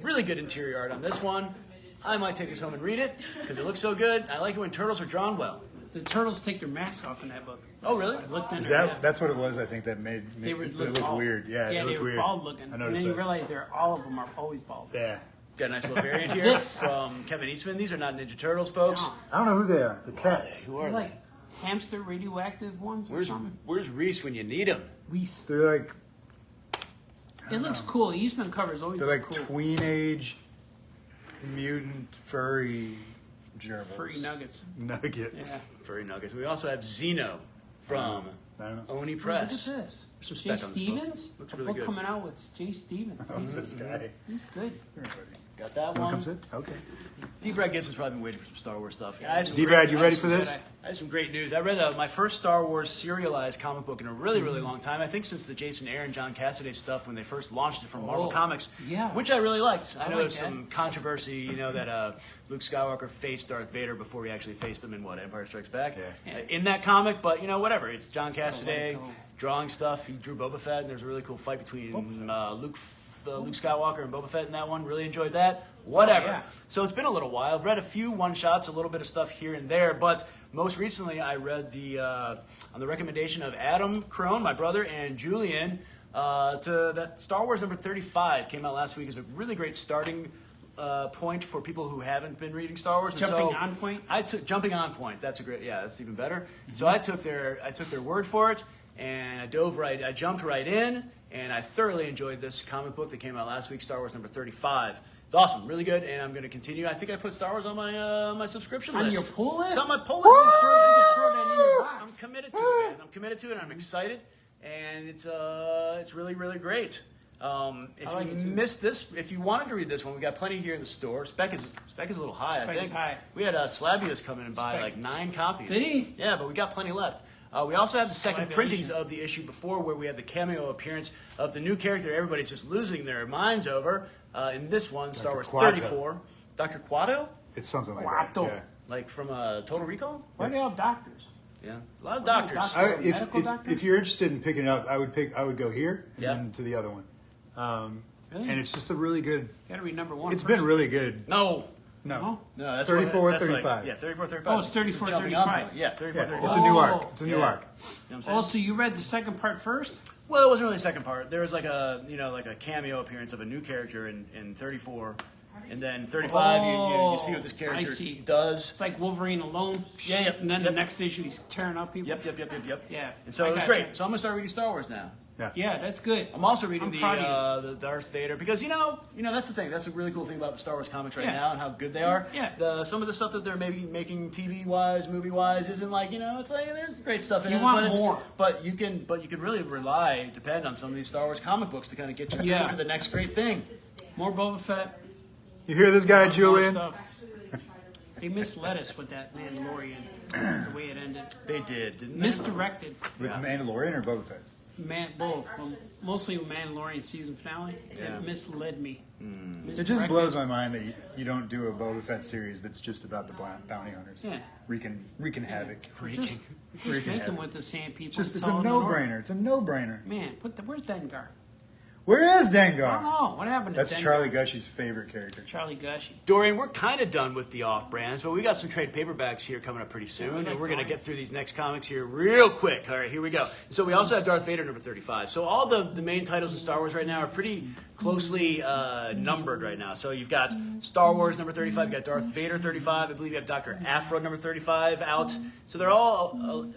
Speaker 2: Really good interior art on this one. I might take this home and read it because it looks so good. I like it when turtles are drawn well.
Speaker 1: The turtles take their masks off in that book.
Speaker 2: Oh, really?
Speaker 1: I looked in
Speaker 3: Is
Speaker 1: there,
Speaker 3: that
Speaker 1: yeah.
Speaker 3: that's what it was? I think that made
Speaker 1: They would
Speaker 3: it
Speaker 1: look
Speaker 3: look
Speaker 1: bald.
Speaker 3: weird. Yeah,
Speaker 1: yeah,
Speaker 3: it
Speaker 1: they
Speaker 3: looked
Speaker 1: were
Speaker 3: weird.
Speaker 1: bald looking.
Speaker 3: I
Speaker 1: And
Speaker 3: noticed
Speaker 1: then you
Speaker 3: that.
Speaker 1: realize all of them are always bald.
Speaker 3: Yeah,
Speaker 2: Got a nice little variant here
Speaker 1: Yes.
Speaker 2: from Kevin Eastman. These are not Ninja Turtles, folks.
Speaker 1: No.
Speaker 3: I don't know who they are. The cats.
Speaker 2: Who
Speaker 1: They're
Speaker 2: are
Speaker 1: like hamster radioactive ones or something.
Speaker 2: Where's Reese when you need him?
Speaker 1: Reese.
Speaker 3: They're like
Speaker 1: It looks cool. Eastman covers always
Speaker 3: they're
Speaker 1: look
Speaker 3: like
Speaker 1: cool.
Speaker 3: tween-age mutant furry gerbils.
Speaker 1: Furry nuggets.
Speaker 3: Nuggets.
Speaker 1: Yeah.
Speaker 2: Furry Nuggets. We also have Xeno from
Speaker 3: I don't know.
Speaker 2: Oni
Speaker 1: Look
Speaker 2: Press.
Speaker 1: at this.
Speaker 2: Some
Speaker 1: Jay
Speaker 2: spec on this book.
Speaker 1: Stevens?
Speaker 2: Looks
Speaker 1: A
Speaker 2: really
Speaker 1: book
Speaker 2: good.
Speaker 1: coming out with Jay Stevens.
Speaker 3: Oh, this guy.
Speaker 1: He's good.
Speaker 3: Everybody.
Speaker 2: Got that
Speaker 3: When
Speaker 2: one.
Speaker 3: comes it? Okay.
Speaker 2: D-Brad Gibson's probably been waiting for some Star Wars stuff. I have some
Speaker 3: D-Brad, you
Speaker 2: great-
Speaker 3: ready for this?
Speaker 2: I have some great news. I read my first Star Wars serialized comic book in a really, really long time. I think since the Jason Aaron, John Cassaday stuff when they first launched it from Marvel
Speaker 1: Oh,
Speaker 2: Comics,
Speaker 1: yeah.
Speaker 2: which I really liked. I know
Speaker 1: like
Speaker 2: there's
Speaker 1: that.
Speaker 2: some controversy, that Luke Skywalker faced Darth Vader before he actually faced him in Empire Strikes Back.
Speaker 3: Yeah.
Speaker 2: In that comic, but whatever. It's John
Speaker 1: let it
Speaker 2: Cassaday
Speaker 1: go.
Speaker 2: drawing stuff. He drew Boba Fett, and there's a really cool fight between Luke Skywalker and Boba Fett in that one. Really enjoyed that. Whatever.
Speaker 1: yeah.
Speaker 2: So it's been a little while. I've read a few one-shots, a little bit of stuff here and there, but most recently I read on the recommendation of Adam Crone, my brother, and Julian, to that Star Wars #35 came out last week. Is a really great starting point for people who haven't been reading Star Wars. And
Speaker 1: Jumping
Speaker 2: so
Speaker 1: on point?
Speaker 2: I took Jumping on Point. That's a great. Yeah, that's even better. So I took their word for it, and I jumped right in, and I thoroughly enjoyed this comic book that came out last week, Star Wars #35. It's awesome, really good, and I'm going to continue. I think I put Star Wars on my subscription
Speaker 1: On
Speaker 2: list.
Speaker 1: your pull list?
Speaker 2: It's on my pull list.
Speaker 1: Throw that in your
Speaker 2: I'm
Speaker 1: box.
Speaker 2: committed to it, man. I'm committed to it. I'm excited, and it's really, really great. If
Speaker 1: I like
Speaker 2: you
Speaker 1: it too.
Speaker 2: missed this, if you wanted to read this one, we got plenty here in the store. Spec is a little high. I
Speaker 1: Spec
Speaker 2: think
Speaker 1: is high.
Speaker 2: we had Slavius come in and buy
Speaker 1: Spec.
Speaker 2: like 9 copies.
Speaker 1: Did he?
Speaker 2: Yeah, but we got plenty left. We also have the second
Speaker 1: Slaviation.
Speaker 2: printings of the issue before, where we have the cameo appearance of the new character everybody's just losing their minds over. In this one, Star Wars
Speaker 3: Quato.
Speaker 2: 34, Dr. Quato,
Speaker 3: It's something like
Speaker 1: Quato.
Speaker 3: that.
Speaker 2: like from Total Recall.
Speaker 1: Why do they have doctors?
Speaker 2: Yeah, a lot of doctors.
Speaker 1: Doctor.
Speaker 3: Yeah.
Speaker 1: A medical doctor?
Speaker 3: If you're interested in picking it up, I would go here and
Speaker 2: Yeah.
Speaker 3: then to the other one.
Speaker 1: Really?
Speaker 3: And it's just a really good.
Speaker 1: Gotta read #1.
Speaker 3: It's been really good.
Speaker 2: No.
Speaker 3: No.
Speaker 2: No, that's
Speaker 3: 34,
Speaker 2: that's
Speaker 3: 35.
Speaker 2: Yeah, 34, 35.
Speaker 1: Oh, it's 34,
Speaker 2: Jumping on
Speaker 1: 35.
Speaker 2: point. Yeah, 34,
Speaker 3: Yeah,
Speaker 2: 35.
Speaker 3: it's a new
Speaker 1: Oh.
Speaker 3: arc. It's a new
Speaker 2: Yeah.
Speaker 3: arc.
Speaker 2: You know what I'm saying?
Speaker 1: Oh, so you read the second part first?
Speaker 2: Well, it wasn't really the second part. There was like a cameo appearance of a new character in 34, and then 35. You see what this
Speaker 1: I
Speaker 2: character
Speaker 1: see.
Speaker 2: does.
Speaker 1: It's like Wolverine alone.
Speaker 2: Yeah, yep,
Speaker 1: And then
Speaker 2: yep.
Speaker 1: the next issue, he's tearing up people.
Speaker 2: Yep.
Speaker 1: Yeah.
Speaker 2: And so
Speaker 1: I
Speaker 2: it was
Speaker 1: gotcha.
Speaker 2: great. So I'm gonna start reading Star Wars now.
Speaker 1: Yeah, that's good.
Speaker 2: I'm also reading
Speaker 1: I'm proud of
Speaker 2: the Darth Vader because that's the thing. That's a really cool thing about the Star Wars comics right
Speaker 1: Yeah.
Speaker 2: now and how good they are.
Speaker 1: Yeah.
Speaker 2: Some of the stuff that they're maybe making TV wise, movie wise, isn't like it's like there's great stuff in
Speaker 1: You
Speaker 2: it.
Speaker 1: want
Speaker 2: but it's-
Speaker 1: more.
Speaker 2: But you can really depend on some of these Star Wars comic books to kind of get you through
Speaker 1: Yeah.
Speaker 2: to the next great thing.
Speaker 1: More Boba Fett.
Speaker 3: You hear this guy,
Speaker 1: more
Speaker 3: Julian?
Speaker 1: stuff. They misled us with that Mandalorian, the way it ended.
Speaker 2: They did, didn't they?
Speaker 1: Misdirected.
Speaker 3: With Mandalorian or Boba Fett?
Speaker 1: Both. Well, mostly Mandalorian season finale.
Speaker 2: Yeah.
Speaker 1: It misled me.
Speaker 3: It just blows my mind that you don't do a Boba Fett series that's just about the bounty hunters.
Speaker 1: Yeah.
Speaker 3: Wreaking havoc.
Speaker 1: Just
Speaker 3: Freaking
Speaker 1: make them
Speaker 3: havoc.
Speaker 1: with the sand people.
Speaker 3: It's a
Speaker 1: tell them to north.
Speaker 3: no-brainer. It's a no-brainer.
Speaker 1: Man, where's Dengar?
Speaker 3: Where is
Speaker 1: I
Speaker 3: Dengar?
Speaker 1: don't know. What happened to
Speaker 3: That's
Speaker 1: Dengar?
Speaker 3: Charlie Gushy's favorite character.
Speaker 1: Charlie Gushy.
Speaker 2: Dorian, we're kind of done with the off-brands, but we got some trade paperbacks here coming up pretty soon,
Speaker 1: Yeah, we like
Speaker 2: and we're going to
Speaker 1: Dorian.
Speaker 2: get through these next comics here real quick. All right, here we go. So we also have Darth Vader number 35. So all the main titles in Star Wars right now are pretty closely numbered right now. So you've got Star Wars number 35, you've got Darth Vader 35, I believe you have Dr. Aphra number 35 out. So they're all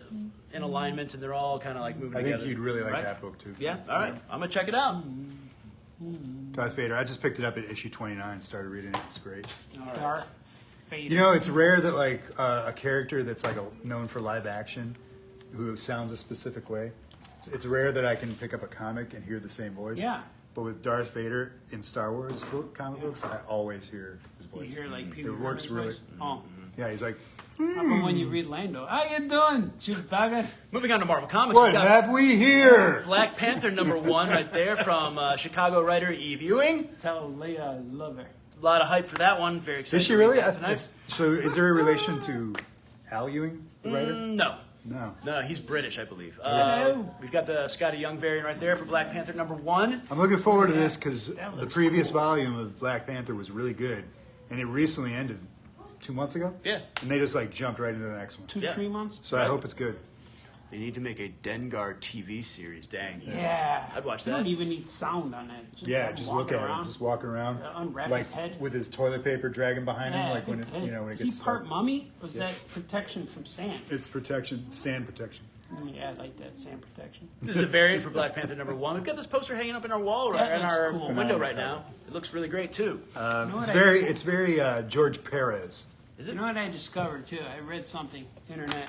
Speaker 2: in alignment, and they're all kind of like moving
Speaker 3: I
Speaker 2: together.
Speaker 3: think you'd really like
Speaker 2: right?
Speaker 3: that book too.
Speaker 2: Yeah, all right. I'm going to check it out.
Speaker 3: Darth Vader. I just picked it up at issue 29. Started reading it. It's great.
Speaker 1: Darth Vader.
Speaker 3: You know, it's rare that like a character that's like known for live action, who sounds a specific way. It's rare that I can pick up a comic and hear the same voice.
Speaker 1: Yeah.
Speaker 3: But with Darth Vader in Star Wars comic books, I always hear his
Speaker 1: You
Speaker 3: voice.
Speaker 1: hear like Peter
Speaker 3: It works
Speaker 1: Herman's
Speaker 3: really.
Speaker 1: voice? Oh.
Speaker 3: Yeah, he's like,
Speaker 1: How about when you read Lando? How you doing, Chewbacca?
Speaker 2: Moving on to Marvel Comics.
Speaker 3: what
Speaker 2: we got
Speaker 3: have we here?
Speaker 2: Black Panther number 1 right there from Chicago writer Eve Ewing.
Speaker 1: Tell Leia I love her.
Speaker 2: A lot of hype for that one. Very excited.
Speaker 3: Is she
Speaker 2: to read
Speaker 3: really?
Speaker 2: that tonight.
Speaker 3: So, is there a relation to Al Ewing, the writer?
Speaker 2: No.
Speaker 3: No.
Speaker 2: He's British, I believe.
Speaker 1: Hello.
Speaker 2: We've got the Scotty Young variant right there for Black Panther number 1.
Speaker 3: I'm looking forward to this because
Speaker 1: That
Speaker 3: the
Speaker 1: looks
Speaker 3: previous
Speaker 1: cool.
Speaker 3: volume of Black Panther was really good, and it recently ended 2 months ago.
Speaker 2: Yeah.
Speaker 3: And they just like jumped right into the next one.
Speaker 1: 2
Speaker 2: Yeah.
Speaker 1: 3 months?
Speaker 3: So I hope it's good.
Speaker 2: They need to make a Dengar TV series. Dang.
Speaker 1: Yeah.
Speaker 2: I'd watch
Speaker 1: You don't
Speaker 2: that.
Speaker 1: even need sound on it. Just
Speaker 3: Yeah,
Speaker 1: let him
Speaker 3: just
Speaker 1: walk
Speaker 3: look at
Speaker 1: around.
Speaker 3: him, just walking around,
Speaker 1: Unwrap
Speaker 3: like
Speaker 1: his head.
Speaker 3: with his toilet paper dragging behind him,
Speaker 1: Yeah,
Speaker 3: like when it,
Speaker 1: good.
Speaker 3: when it
Speaker 1: Is
Speaker 3: gets
Speaker 1: he part
Speaker 3: stuck.
Speaker 1: mummy? Was
Speaker 3: Yeah.
Speaker 1: that protection from sand?
Speaker 3: It's protection, sand protection.
Speaker 1: Yeah, I like that sand protection.
Speaker 2: This is a variant for Black Panther number 1. We've got this poster hanging up in our wall,
Speaker 1: That
Speaker 2: in
Speaker 1: looks
Speaker 2: our
Speaker 1: cool.
Speaker 2: window right now. It looks really great too.
Speaker 1: You know
Speaker 3: It's
Speaker 1: what
Speaker 3: very George Perez.
Speaker 2: Is
Speaker 1: You
Speaker 2: it?
Speaker 1: know what I discovered too? I read something internet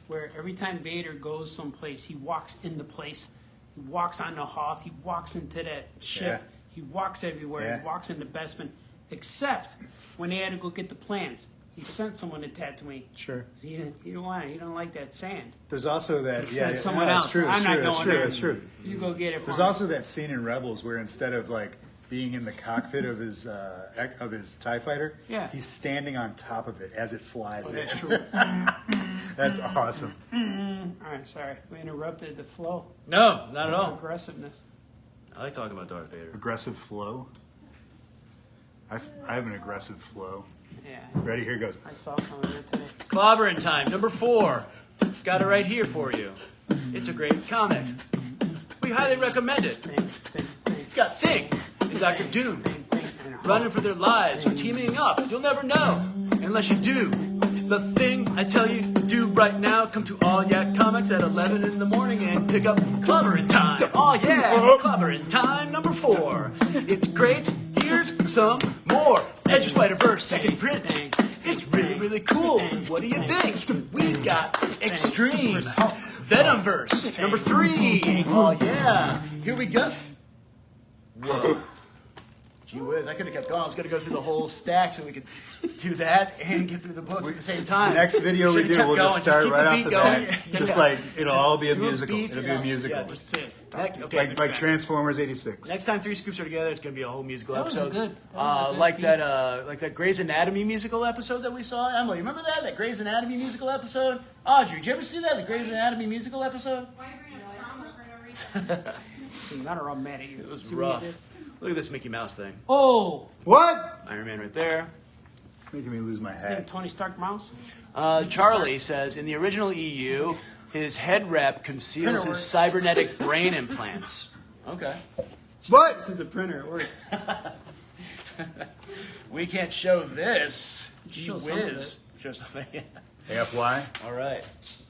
Speaker 1: where every time Vader goes someplace, he walks into place. He walks on the Hoth. He walks into that ship.
Speaker 3: Yeah.
Speaker 1: He walks everywhere.
Speaker 3: Yeah.
Speaker 1: He walks into Bespin, except when they had to go get the plans. He sent someone to Tatooine.
Speaker 3: Sure.
Speaker 1: He don't want it. He don't like that sand.
Speaker 3: There's also that.
Speaker 1: He
Speaker 3: Yeah,
Speaker 1: sent someone
Speaker 3: that's
Speaker 1: else.
Speaker 3: true.
Speaker 1: I'm
Speaker 3: That's
Speaker 1: not
Speaker 3: true. That's
Speaker 1: going
Speaker 3: true.
Speaker 1: there.
Speaker 3: That's true.
Speaker 1: You go get it for
Speaker 3: There's
Speaker 1: him.
Speaker 3: also that scene in Rebels where instead of like being in the cockpit of his TIE fighter,
Speaker 1: Yeah.
Speaker 3: he's standing on top of it as it flies in.
Speaker 1: That's true.
Speaker 3: That's awesome.
Speaker 1: All right, sorry. We interrupted the flow.
Speaker 2: No, not at all.
Speaker 1: Aggressiveness.
Speaker 2: I like talking about Darth Vader.
Speaker 3: Aggressive flow. I have an aggressive flow.
Speaker 1: Yeah.
Speaker 3: Ready? Here goes.
Speaker 1: I saw some of it today.
Speaker 2: Clobbering Time, number 4. Got it right here for you. It's a great comic. We highly recommend it. It's got Thing and Dr. Doom running for their lives, or teaming up. You'll never know unless you do. It's the thing I tell you to do right now. Come to All Yeah Comics at 11 in the morning and pick up Clobbering Time. Oh yeah, Clobbering Time number 4. It's great. Here's some more. Edge of Spider-Verse second print. It's really, really cool. What do you think? We've got Extreme Venomverse number 3. Oh yeah. Here we go. Whoa. Gee whiz, I could have kept going. I was going to go through the whole stack so we could do that and get through the books at the same time.
Speaker 3: The next video we
Speaker 2: Should've
Speaker 3: do,
Speaker 2: kept
Speaker 3: we'll
Speaker 2: going.
Speaker 3: just start
Speaker 2: keep
Speaker 3: right off
Speaker 2: beat
Speaker 3: the
Speaker 2: going.
Speaker 3: bat. Just like it'll all be a
Speaker 2: do a
Speaker 3: musical.
Speaker 2: beat,
Speaker 3: It'll be a musical.
Speaker 2: Yeah, just
Speaker 1: That's it.
Speaker 2: okay.
Speaker 3: like Transformers '86.
Speaker 2: Next time 3 scoops are together, it's going to be a whole musical
Speaker 1: That was a
Speaker 2: episode.
Speaker 1: good- that was a good
Speaker 2: like
Speaker 1: beat.
Speaker 2: that like that Grey's Anatomy musical episode that we saw. Emily, remember that? That Grey's Anatomy musical episode? Audrey, did you ever see that? The Grey's Anatomy musical episode?
Speaker 4: Why bring up trauma for no reason?
Speaker 1: Not all mad at you.
Speaker 2: It was
Speaker 1: See what you
Speaker 2: rough.
Speaker 1: did?
Speaker 2: Look at this Mickey Mouse thing.
Speaker 1: Oh,
Speaker 3: What?
Speaker 2: Iron Man right there.
Speaker 3: Making me lose my
Speaker 1: his name
Speaker 3: hat.
Speaker 1: Tony Stark Mouse.
Speaker 2: Charlie says, in the original EU, his head wrap conceals his cybernetic brain implants. Okay.
Speaker 3: What?
Speaker 1: This is the printer. It works.
Speaker 2: We can't show this. Gee
Speaker 1: Show some of
Speaker 2: whiz. Show something.
Speaker 3: AFY?
Speaker 2: All right.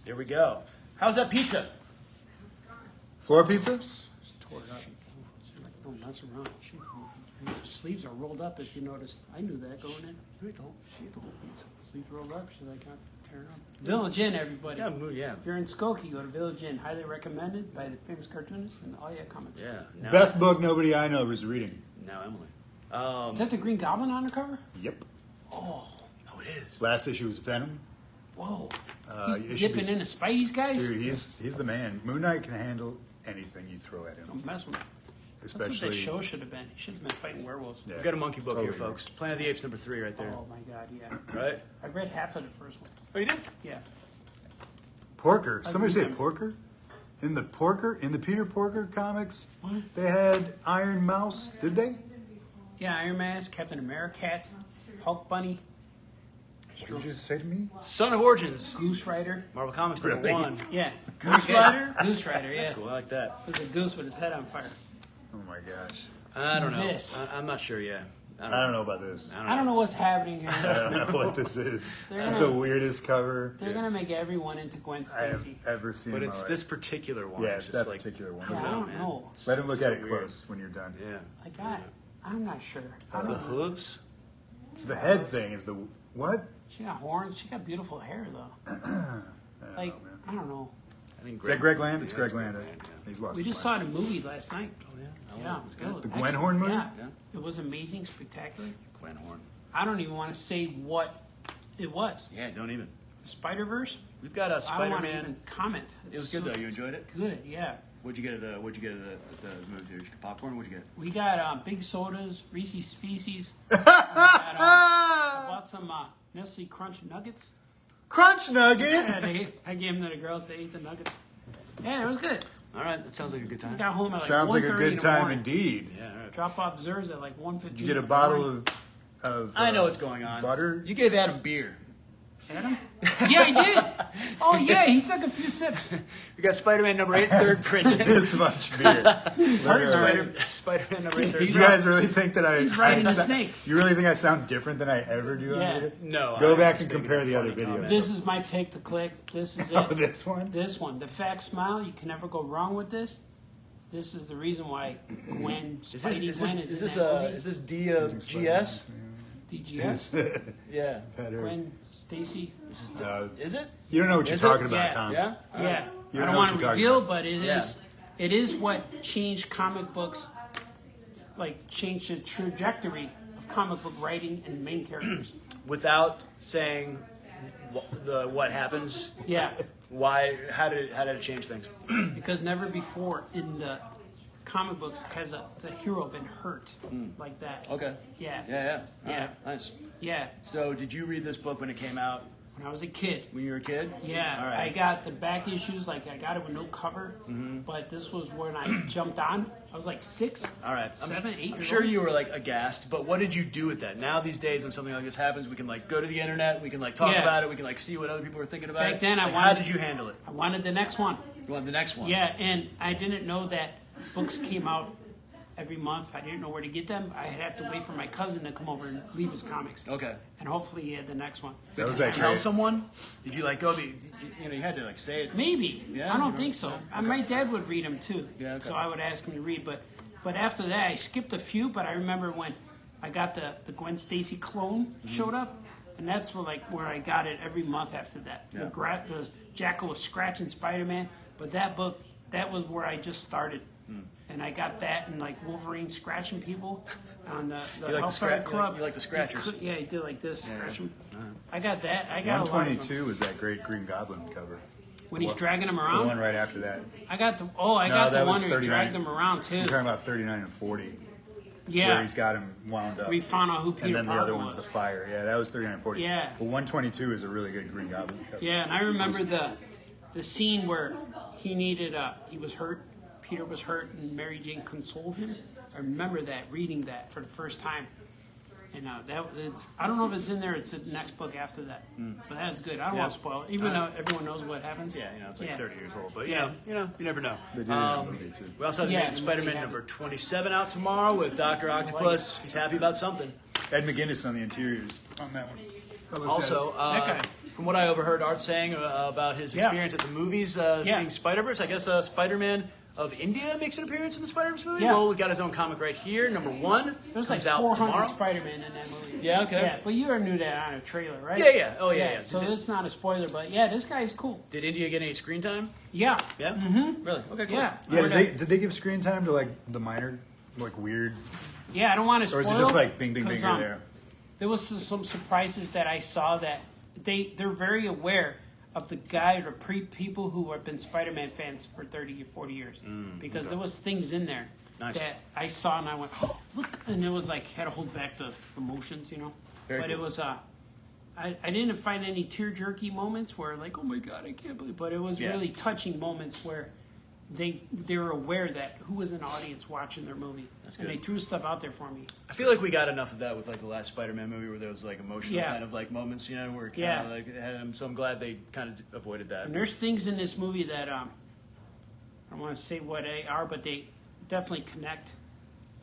Speaker 2: Here we go. How's that pizza?
Speaker 3: Floor pizza?
Speaker 1: Just tore it up. Don't mess around. The sleeves are rolled up. If you noticed, I knew that going in. She told me. Sleeves rolled up, so they can't tear it up. Village Inn, everybody.
Speaker 2: Yeah.
Speaker 1: If you're in Skokie, go to Village Inn. Highly recommended by the famous cartoonist and all your comics.
Speaker 2: Yeah. Now,
Speaker 3: Best book nobody I know is reading.
Speaker 2: Now Emily.
Speaker 1: Is that the Green Goblin on the cover?
Speaker 3: Yep.
Speaker 2: Oh, it is.
Speaker 3: Last issue was Venom.
Speaker 1: Whoa.
Speaker 3: It
Speaker 1: He's
Speaker 3: should
Speaker 1: dipping
Speaker 3: be-
Speaker 1: into Spidey's guys?
Speaker 3: Dude, he's the man. Moon Knight can handle anything you throw at him.
Speaker 1: Don't mess with him. That's what
Speaker 3: Especially
Speaker 1: that show should have been. He should have been fighting werewolves.
Speaker 3: Yeah.
Speaker 2: We got a monkey book
Speaker 3: Oh,
Speaker 2: here,
Speaker 3: yeah.
Speaker 2: folks. Planet of the Apes number 3 right there.
Speaker 1: Oh my god, yeah.
Speaker 2: Right?
Speaker 1: I read half of the first one.
Speaker 2: Oh, you did?
Speaker 1: Yeah.
Speaker 3: Porker.
Speaker 1: I
Speaker 3: Somebody say
Speaker 1: remember.
Speaker 3: Porker? In the Peter Porker comics, they had Iron Mouse. Did they?
Speaker 1: Yeah, Iron Man, Captain America, Hulk Bunny,
Speaker 3: What did you just say to me?
Speaker 2: Son of Origins.
Speaker 1: Goose Rider.
Speaker 2: Marvel Comics
Speaker 3: Really?
Speaker 2: #1.
Speaker 1: Yeah.
Speaker 2: Goose Rider?
Speaker 1: Goose Rider, yeah.
Speaker 2: That's cool. I like that.
Speaker 1: There's a goose with his head on fire.
Speaker 3: Oh my gosh.
Speaker 2: I don't know.
Speaker 1: This.
Speaker 2: I'm not sure yet.
Speaker 3: I don't know about this.
Speaker 1: I don't know what's happening here.
Speaker 3: I don't know what this is.
Speaker 1: They're
Speaker 3: It's
Speaker 1: gonna-
Speaker 3: the weirdest cover
Speaker 1: They're going to make everyone into Gwen
Speaker 3: I have
Speaker 1: Stacy.
Speaker 3: ever seen.
Speaker 2: But
Speaker 3: in my
Speaker 2: it's
Speaker 3: life.
Speaker 2: this particular one.
Speaker 3: Yeah,
Speaker 2: It's
Speaker 3: it's
Speaker 2: just
Speaker 3: that
Speaker 2: like,
Speaker 3: particular one.
Speaker 1: Yeah, I don't know.
Speaker 3: Let him look
Speaker 2: So
Speaker 3: at it
Speaker 2: weird.
Speaker 3: close when you're done.
Speaker 2: Yeah.
Speaker 1: I'm not sure. I
Speaker 2: The
Speaker 1: don't know.
Speaker 2: hooves?
Speaker 3: The head thing is the what?
Speaker 1: She got horns. She got beautiful hair, though. Like, I don't know.
Speaker 2: I think
Speaker 3: Is that Greg Land? It's
Speaker 2: Yeah,
Speaker 3: Greg Land.
Speaker 2: yeah.
Speaker 3: He's lost.
Speaker 1: We
Speaker 3: his
Speaker 1: just
Speaker 3: mind.
Speaker 1: saw the movie last night.
Speaker 2: Oh, yeah.
Speaker 1: Yeah, it was good.
Speaker 3: The Gwenhorn movie?
Speaker 1: Yeah.
Speaker 2: Yeah.
Speaker 1: It was amazing, spectacular.
Speaker 2: Gwen Horn.
Speaker 1: I don't even want to say what it was.
Speaker 2: Yeah, don't even.
Speaker 1: Spider-Verse?
Speaker 2: We've got a
Speaker 1: I don't want to
Speaker 2: Spider-Man.
Speaker 1: even comment.
Speaker 2: It was good though. You enjoyed it?
Speaker 1: Good, yeah.
Speaker 2: What'd you get at the movie theater? Did you get popcorn? What'd you get?
Speaker 1: We got big sodas, Reese's Feces. I bought some Nestle Crunch Nuggets.
Speaker 3: Crunch
Speaker 1: Yeah,
Speaker 3: Nuggets.
Speaker 1: I gave them to the girls. They ate the nuggets. Yeah, it was good.
Speaker 2: All right, that sounds like a good time.
Speaker 1: Got home at like
Speaker 3: Sounds like a
Speaker 1: 1:30 in
Speaker 3: good
Speaker 1: the
Speaker 3: time
Speaker 1: morning.
Speaker 3: indeed.
Speaker 2: Yeah, all right.
Speaker 1: Drop off Zers at like 1:15.
Speaker 3: Did you get a bottle of
Speaker 2: I know what's going on.
Speaker 3: butter?
Speaker 2: You gave Adam beer.
Speaker 1: Adam? Yeah, I did. Oh yeah, he took a few sips.
Speaker 2: We got Spider-Man #8, third print.
Speaker 3: This much beer.
Speaker 2: Spider-Man #8, third
Speaker 3: You
Speaker 1: He's
Speaker 2: print.
Speaker 3: guys really think that
Speaker 1: He's riding a snake.
Speaker 3: You really think I sound different than I ever do?
Speaker 1: Yeah.
Speaker 3: On video?
Speaker 2: No.
Speaker 3: Go
Speaker 2: I'm
Speaker 3: back
Speaker 2: just
Speaker 3: and
Speaker 2: making
Speaker 3: compare
Speaker 2: a
Speaker 3: the other
Speaker 2: funny
Speaker 3: videos.
Speaker 2: comment.
Speaker 1: This is my pick to click. This is it.
Speaker 3: Oh, this one.
Speaker 1: This one, the fat smile. You can never go wrong with this. This is the reason why Gwen,
Speaker 2: Is
Speaker 1: Spidey
Speaker 2: this
Speaker 1: Gwen
Speaker 2: is
Speaker 1: is
Speaker 2: this
Speaker 1: in that movie.
Speaker 2: is this D of GS?
Speaker 1: DGS.
Speaker 2: Yeah.
Speaker 3: Better.
Speaker 1: Gwen Stacy.
Speaker 2: Is it?
Speaker 3: You don't know what you're
Speaker 2: Is it?
Speaker 3: talking about,
Speaker 1: Yeah.
Speaker 3: Tom.
Speaker 2: Yeah.
Speaker 1: Yeah,
Speaker 3: You
Speaker 1: I
Speaker 3: don't
Speaker 1: don't
Speaker 3: know
Speaker 1: want
Speaker 3: what
Speaker 1: to
Speaker 3: you're talking
Speaker 1: reveal,
Speaker 3: about.
Speaker 1: but it is what changed comic books, like changed the trajectory of comic book writing and main characters.
Speaker 2: Without saying what happens.
Speaker 1: Yeah,
Speaker 2: Why? How did it change things?
Speaker 1: because never before in the comic books has the hero been hurt like that.
Speaker 2: Okay.
Speaker 1: Yeah.
Speaker 2: Yeah.
Speaker 1: Yeah.
Speaker 2: All right, nice.
Speaker 1: Yeah.
Speaker 2: So, did you read this book when it came out?
Speaker 1: When I was a kid.
Speaker 2: When you were a kid?
Speaker 1: Yeah,
Speaker 2: All right.
Speaker 1: I got the back issues, like I got it with no cover, but this was when I jumped on. I was like 6,
Speaker 2: All right.
Speaker 1: 7, 8
Speaker 2: I'm
Speaker 1: years
Speaker 2: sure
Speaker 1: old.
Speaker 2: you were like aghast, but what did you do with that? Now these days, when something like this happens, we can like go to the internet, we can like talk
Speaker 1: Yeah.
Speaker 2: about it, we can like see what other people are thinking about
Speaker 1: Back
Speaker 2: it.
Speaker 1: then, I
Speaker 2: Like,
Speaker 1: wanted-
Speaker 2: how did you handle it?
Speaker 1: I wanted the next one.
Speaker 2: You want the next one?
Speaker 1: Yeah, and I didn't know that books came out every month. I didn't know where to get them. I'd have to wait for my cousin to come over and leave his comics.
Speaker 2: Okay.
Speaker 1: And hopefully he had the next one.
Speaker 3: That was
Speaker 2: Did you
Speaker 3: that
Speaker 2: tell
Speaker 3: great.
Speaker 2: someone? Did you like go? You had to like say it.
Speaker 1: Maybe.
Speaker 2: Yeah,
Speaker 1: I don't
Speaker 2: you
Speaker 1: think so. My dad would read them too.
Speaker 2: Yeah, okay.
Speaker 1: So I would ask him to read. But after that, I skipped a few. But I remember when I got the Gwen Stacy clone
Speaker 2: Mm-hmm.
Speaker 1: showed up. And that's where I got it every month after that.
Speaker 2: Yeah.
Speaker 1: The Jackal was scratching Spider-Man. But that book, that was where I just started. And I got that and like Wolverine scratching people on the
Speaker 2: You like the
Speaker 1: Hellfire
Speaker 2: scratch-
Speaker 1: Club.
Speaker 2: you like the scratchers.
Speaker 1: Yeah, he did like this, scratch him.
Speaker 2: Uh-huh.
Speaker 1: I got that. I got a lot of them.
Speaker 3: 122 was that great Green Goblin cover.
Speaker 1: When he's dragging him
Speaker 3: The
Speaker 1: around.
Speaker 3: one right after that.
Speaker 1: I got the
Speaker 3: No,
Speaker 1: got
Speaker 3: that
Speaker 1: the
Speaker 3: was
Speaker 1: one where he
Speaker 3: 39.
Speaker 1: dragged him around too.
Speaker 3: You're talking about 39 and 40, where
Speaker 1: Yeah,
Speaker 3: he's got him wound up.
Speaker 1: we found out who
Speaker 3: and
Speaker 1: Peter
Speaker 3: then the
Speaker 1: Parker
Speaker 3: other one's
Speaker 1: was.
Speaker 3: the fire. Yeah, that was 39 and 40.
Speaker 1: Yeah.
Speaker 3: But 122 is a really good Green Goblin cover.
Speaker 1: Yeah, and I remember the scene where he needed he was hurt. Peter was hurt, and Mary Jane consoled him. I remember that reading that for the first time, and I don't know if it's in there. It's in the next book after that, but that's good. I don't want to spoil it, even though everyone knows what happens.
Speaker 2: Yeah, it's like
Speaker 1: Yeah.
Speaker 2: 30 years old, but
Speaker 1: Yeah.
Speaker 2: you never know.
Speaker 3: They did it in the movie, too.
Speaker 2: We also have
Speaker 1: Yeah,
Speaker 2: Spider-Man
Speaker 1: they have
Speaker 2: number
Speaker 1: it.
Speaker 2: 27 out tomorrow with Dr. Octopus. He's happy about something.
Speaker 3: Ed McGuinness on the interiors on that one. I looked
Speaker 2: Also,
Speaker 1: That guy.
Speaker 2: from what I overheard Art saying about his
Speaker 1: Yeah.
Speaker 2: experience at the movies, seeing Spider-Verse, I guess Spider-Man of India makes an appearance in the Spider-Verse movie.
Speaker 1: Yeah.
Speaker 2: Well, we got his own comic right here, number 1.
Speaker 1: There's like
Speaker 2: comes out
Speaker 1: 400
Speaker 2: tomorrow.
Speaker 1: Spider-Man in that movie.
Speaker 2: Yeah, okay.
Speaker 1: Yeah, but you already knew that on a trailer, right?
Speaker 2: Yeah. Oh, yeah.
Speaker 1: So
Speaker 2: Did,
Speaker 1: it's not a spoiler, but yeah, this guy's cool.
Speaker 2: did India get any screen time?
Speaker 1: Yeah.
Speaker 2: Yeah. Mm-hmm. Really? Okay. Cool.
Speaker 1: Yeah.
Speaker 3: Yeah, did they give screen time to like the minor, like weird,
Speaker 1: Yeah, I don't want to
Speaker 3: or
Speaker 1: spoil.
Speaker 3: is it just like bing, bing, bing,
Speaker 1: 'cause,
Speaker 3: you're there?
Speaker 1: There was some surprises that I saw that they're very aware of the guy or people who have been Spider-Man fans for 30 or 40 years. Because there was things in there
Speaker 2: Nice.
Speaker 1: that I saw and I went, oh, look, and it was like, had to hold back the emotions, you know.
Speaker 2: Very
Speaker 1: but
Speaker 2: cool.
Speaker 1: it was, I didn't find any tear-jerky moments where like, oh my God, I can't believe, but it was
Speaker 2: Yeah.
Speaker 1: really touching moments where they were aware that who was in the audience watching their movie, and they threw stuff out there for me.
Speaker 2: I feel like we got enough of that with like the last Spider-Man movie where there was like emotional
Speaker 1: Yeah.
Speaker 2: kind of like moments, you know, where kind
Speaker 1: Yeah.
Speaker 2: of like so I'm glad they kind of avoided that.
Speaker 1: And there's things in this movie that I don't want to say what they are, but they definitely connect.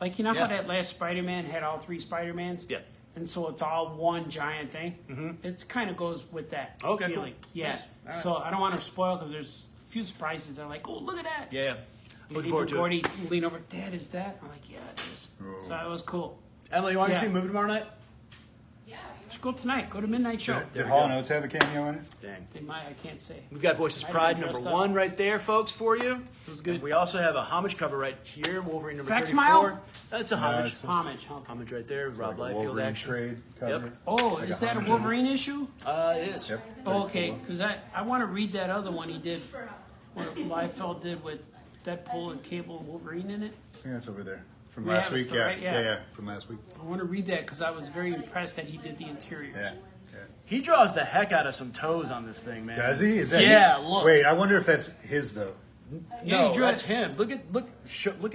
Speaker 1: Like, you know how
Speaker 2: Yeah.
Speaker 1: that last Spider-Man had all 3 Spider-Mans?
Speaker 2: Yeah.
Speaker 1: And so it's all one giant thing? Mm-hmm. It kind of goes with that
Speaker 2: Okay, cool.
Speaker 1: feeling. Yeah.
Speaker 2: Nice. All right.
Speaker 1: So I don't want to spoil because there's a few surprises that are like, oh, look at that.
Speaker 2: Yeah. I'm looking
Speaker 1: Even
Speaker 2: forward to
Speaker 1: Gordy
Speaker 2: it.
Speaker 1: lean over, Dad, is that? I'm like, yeah, it is.
Speaker 3: Oh.
Speaker 1: So it was cool.
Speaker 2: Emily, you want to
Speaker 1: Yeah.
Speaker 2: see a movie tomorrow night?
Speaker 4: Yeah.
Speaker 1: Just go tonight. Go to Midnight Show.
Speaker 3: Did Hall & Oates have a cameo in it?
Speaker 2: Dang.
Speaker 1: They might, I can't say.
Speaker 2: We've got Voices
Speaker 1: Might
Speaker 2: Pride
Speaker 1: have been
Speaker 2: number
Speaker 1: dressed up.
Speaker 2: 1 right there, folks, for you.
Speaker 1: It was good.
Speaker 2: And we also have a homage cover right here, Wolverine number
Speaker 1: Fax
Speaker 2: 34.
Speaker 1: Mile?
Speaker 2: That's a homage.
Speaker 3: it's
Speaker 1: Homage. Okay.
Speaker 2: Homage right there, Rob
Speaker 3: Like a
Speaker 2: Liefeld
Speaker 3: Wolverine
Speaker 2: action.
Speaker 3: trade cover.
Speaker 2: Yep.
Speaker 1: Oh,
Speaker 3: It's like
Speaker 1: is
Speaker 3: a
Speaker 1: that a
Speaker 3: homage.
Speaker 1: Wolverine issue?
Speaker 2: It is.
Speaker 3: Yep.
Speaker 1: Oh, okay, because I want to read that other one he did, what Liefeld did with Deadpool and Cable and Wolverine in it.
Speaker 3: I think that's over there. From
Speaker 1: We
Speaker 3: last
Speaker 1: have it,
Speaker 3: week?
Speaker 1: so,
Speaker 3: Yeah.
Speaker 1: right? Yeah.
Speaker 3: Yeah, from last week.
Speaker 1: I want to read that because I was very impressed that he did the interiors.
Speaker 3: Yeah.
Speaker 2: He draws the heck out of some toes on this thing, man.
Speaker 3: Does he? Is that
Speaker 2: Yeah,
Speaker 3: him?
Speaker 2: look.
Speaker 3: Wait, I wonder if that's his though.
Speaker 1: Yeah,
Speaker 2: No,
Speaker 1: he drew
Speaker 2: that's
Speaker 1: it.
Speaker 2: him. Look at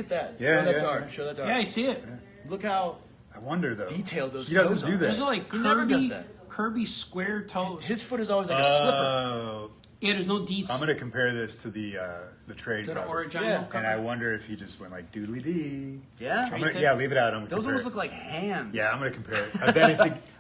Speaker 2: that.
Speaker 3: Yeah,
Speaker 2: Show that
Speaker 3: yeah,
Speaker 2: to Art.
Speaker 3: yeah.
Speaker 2: Show that to Art.
Speaker 1: Yeah, I see it.
Speaker 2: Look how
Speaker 3: I wonder though.
Speaker 2: detailed those
Speaker 3: He doesn't
Speaker 2: toes
Speaker 3: do
Speaker 2: are.
Speaker 3: that.
Speaker 1: Those are like
Speaker 2: He never does
Speaker 1: Kirby,
Speaker 2: that.
Speaker 1: Kirby square toes.
Speaker 2: his foot is always like a slipper.
Speaker 3: Oh,
Speaker 1: Yeah, there's no deets
Speaker 3: I'm gonna compare this to the trade
Speaker 1: to the
Speaker 3: cover.
Speaker 1: original
Speaker 2: Yeah.
Speaker 1: cover.
Speaker 3: And I wonder if he just went like doodly dee.
Speaker 2: Yeah,
Speaker 1: Traced it?
Speaker 3: Yeah, leave it out. I'm gonna
Speaker 2: those
Speaker 3: compare
Speaker 2: almost
Speaker 3: it.
Speaker 2: look like hands.
Speaker 3: Yeah, I'm gonna compare it.